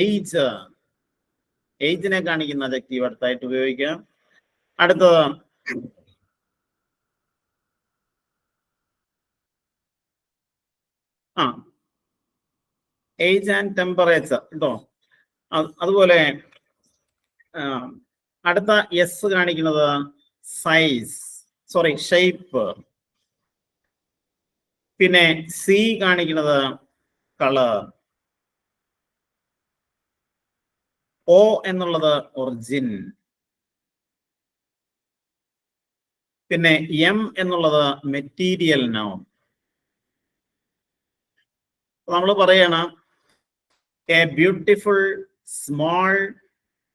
ഏജ്, ഏജിനെ കാണിക്കുന്ന അഡ്ജക്റ്റീവ് അടുത്തായിട്ട് ഉപയോഗിക്കാം. അടുത്തത് ഏജ് ആൻഡ് ടെമ്പറേച്ചർ കേട്ടോ. അതുപോലെ അടുത്ത എസ് കാണിക്കുന്നത് സൈസ്, സോറി ഷേപ്പ്. പിന്നെ സി കാണിക്കുന്നത് കളർ. ഓ എന്നുള്ളത് ഒറിജിൻ. പിന്നെ എം എന്നുള്ളത് മെറ്റീരിയൽ നൗൺ. നമ്മൾ പറയണം A beautiful small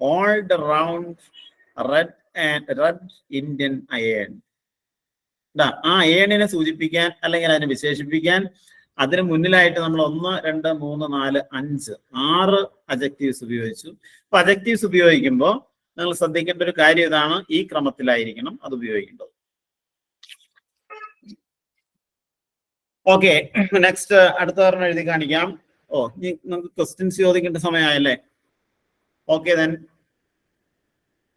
old round red Indian iron. ആ അയേണിനെ സൂചിപ്പിക്കാൻ അല്ലെങ്കിൽ അതിനെ വിശേഷിപ്പിക്കാൻ അതിന് മുന്നിലായിട്ട് നമ്മൾ 1, 2, 3, 4, 5, 6 അഡ്ജക്റ്റീവ്സ് ഉപയോഗിച്ചു. അപ്പൊ അഡ്ജക്റ്റീവ്സ് ഉപയോഗിക്കുമ്പോൾ നിങ്ങൾ ശ്രദ്ധിക്കേണ്ട ഒരു കാര്യം ഇതാണ്, ഈ ക്രമത്തിലായിരിക്കണം അത് ഉപയോഗിക്കേണ്ടത്. ഓക്കെ, നെക്സ്റ്റ് അടുത്ത പറഞ്ഞ എഴുതി കാണിക്കാം. നമുക്ക് ക്വസ്റ്റ്യൻസ് ചോദിക്കേണ്ട സമയമായല്ലേ? ഓക്കെ, ദെൻ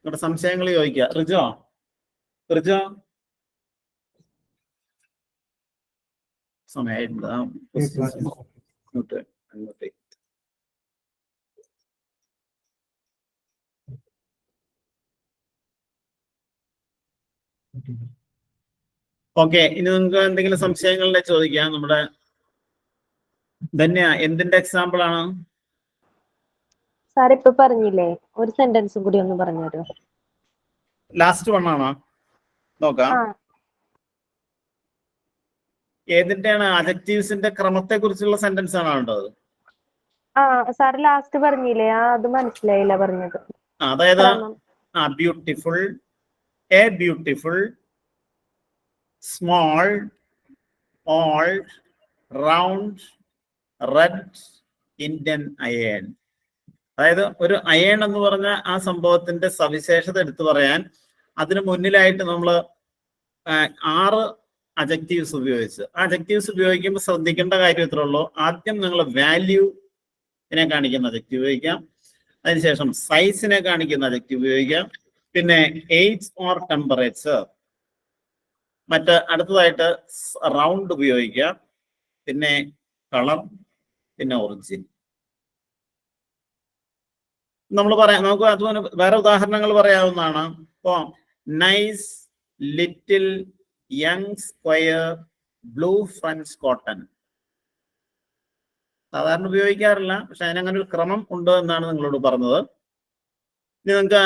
നിങ്ങളുടെ സംശയങ്ങൾ ചോദിക്കുക. റിജോ സമയമായിട്ടുണ്ട്. ഓക്കെ, ഇനി നിങ്ങൾക്ക് എന്തെങ്കിലും സംശയങ്ങളുടെ ചോദിക്കാം. നമ്മുടെ ധന്യ എന്തിന്റെ എക്സാമ്പിൾ ആണ്? സാർ ഇപ്പൊ പറഞ്ഞില്ലേ, ഒരു സെന്റൻസും കൂടി ഒന്ന് പറഞ്ഞു തരുമോ? ലാസ്റ്റ് വൺ ആണോ? നോക്കാം. ഏതിന്റെയാണ്? അഡ്ജക്റ്റീവ്സിന്റെ ക്രമത്തെ കുറിച്ചുള്ള സെന്റൻസ് ആണോ ഉണ്ടത്? സാർ ലാസ്റ്റ് പറഞ്ഞില്ലേ, അത് മനസ്സിലായില്ല പറഞ്ഞത്. അതായത് beautiful, A beautiful small old round red Indian iron. അതായത് ഒരു അയേൺ എന്ന് പറഞ്ഞ ആ സംഭവത്തിന്റെ സവിശേഷത എടുത്തു പറയാൻ അതിന് മുന്നിലായിട്ട് നമ്മൾ 6 അഡ്ജക്റ്റീവ്സ് ഉപയോഗിച്ച്. അഡ്ജക്റ്റീവ്സ് ഉപയോഗിക്കുമ്പോൾ ശ്രദ്ധിക്കേണ്ട കാര്യം ഇത്രേ ഉള്ളൂ. ആദ്യം നിങ്ങൾ വാല്യൂവിനെ കാണിക്കുന്ന അഡ്ജക്റ്റീവ് ഉപയോഗിക്കാം, അതിനുശേഷം സൈസിനെ കാണിക്കുന്ന അഡ്ജക്റ്റീവ് ഉപയോഗിക്കാം, പിന്നെ ഏജ് ഓർ ടെമ്പറേച്ചർ, അടുത്തതായിട്ട് റൗണ്ട് ഉപയോഗിക്കാം, പിന്നെ കളർ, പിന്നെ ഒറിജിൻ. നമുക്ക് അതുപോലെ വേറെ ഉദാഹരണങ്ങൾ പറയാവുന്നതാണ്. ഇപ്പോ nice little young square blue French cotton. സാധാരണ ഉപയോഗിക്കാറില്ല, പക്ഷെ അതിനങ്ങനെ ഒരു ക്രമം ഉണ്ട് എന്നാണ് നിങ്ങളോട് പറഞ്ഞത്. ഇനി നിങ്ങൾക്ക്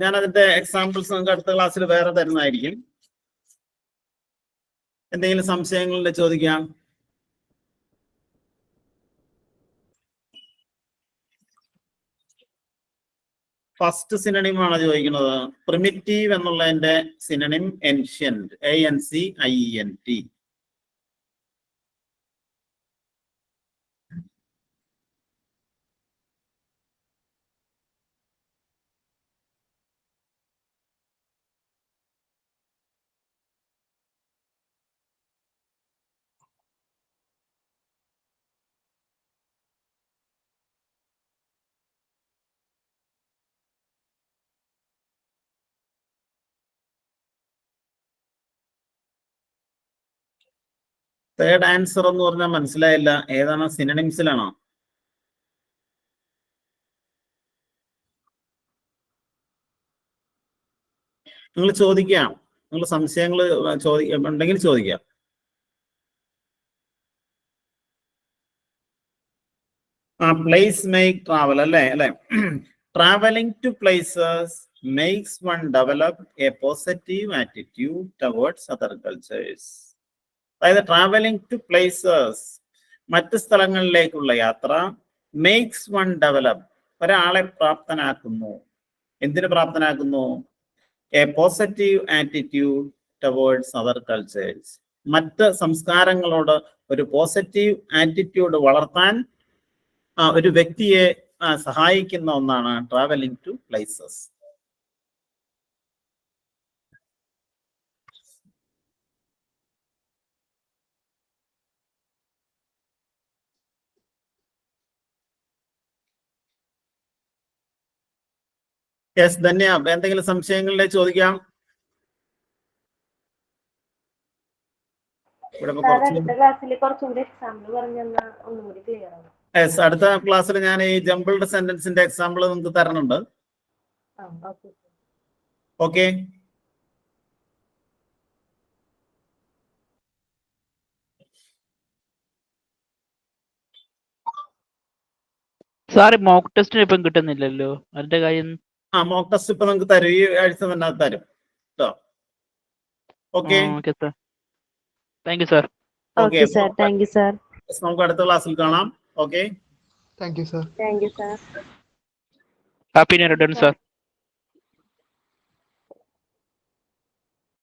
ഞാൻ അതിന്റെ എക്സാമ്പിൾസ് നിങ്ങൾക്ക് അടുത്ത ക്ലാസ്സിൽ വേറെ തരുന്നതായിരിക്കും. എന്തെങ്കിലും സംശയങ്ങളുണ്ട് ചോദിക്കാം. ഫസ്റ്റ് സിനണിം ആണ് ചോദിക്കുന്നത്. പ്രിമിറ്റീവ് എന്നുള്ളതിന്റെ synonym ancient, ANCIENT. Third answer എന്ന് പറഞ്ഞാൽ മനസ്സിലായില്ല. ഏതാണ്? സിനണിംസിലാണോ? നിങ്ങൾ ചോദിക്കാം, നിങ്ങൾ സംശയങ്ങൾ ഉണ്ടെങ്കിൽ ചോദിക്കാം. പ്ലേസ് മേക്ക് ട്രാവൽ അല്ലേ? Travelling to places makes one develop a positive attitude towards other cultures. അതായത് ട്രാവലിംഗ് ടു പ്ലേസസ്, മറ്റ് സ്ഥലങ്ങളിലേക്കുള്ള യാത്ര, മേക്സ് വൺ ഡെവലപ്പ്, ഒരാളെ പ്രാപ്തനാക്കുന്നു. എന്തിനു പ്രാപ്തനാക്കുന്നു? A positive attitude towards other cultures. മറ്റ് സംസ്കാരങ്ങളോട് ഒരു പോസിറ്റീവ് ആറ്റിറ്റ്യൂഡ് വളർത്താൻ ഒരു വ്യക്തിയെ സഹായിക്കുന്ന ഒന്നാണ് travelling to places. Yes Dhanya, എന്തെങ്കിലും സംശയങ്ങളിലെ ചോദിക്കാം. യെസ്, അടുത്ത ക്ലാസ്സിൽ ഞാൻ ഈ ജംബിൾഡ് സെന്റൻസിന്റെ എക്സാമ്പിൾ നിങ്ങൾക്ക് തരണുണ്ട്. ഓക്കെ. സാർ മോക്ക് ടെസ്റ്റിന് ഇപ്പം കിട്ടുന്നില്ലല്ലോ, അതിന്റെ കാര്യം? മോക്ക് ടെസ്റ്റ് ഇപ്പൊ നിങ്ങൾക്ക് തരും, ഈ ആഴ്ച തന്നെ തരും കേട്ടോ. Okay, thank you sir. Okay sir, thank you sir. നമുക്ക് അടുത്ത ക്ലാസ്സിൽ കാണാം. Okay, thank you sir. Thank you sir. Happy new year sir.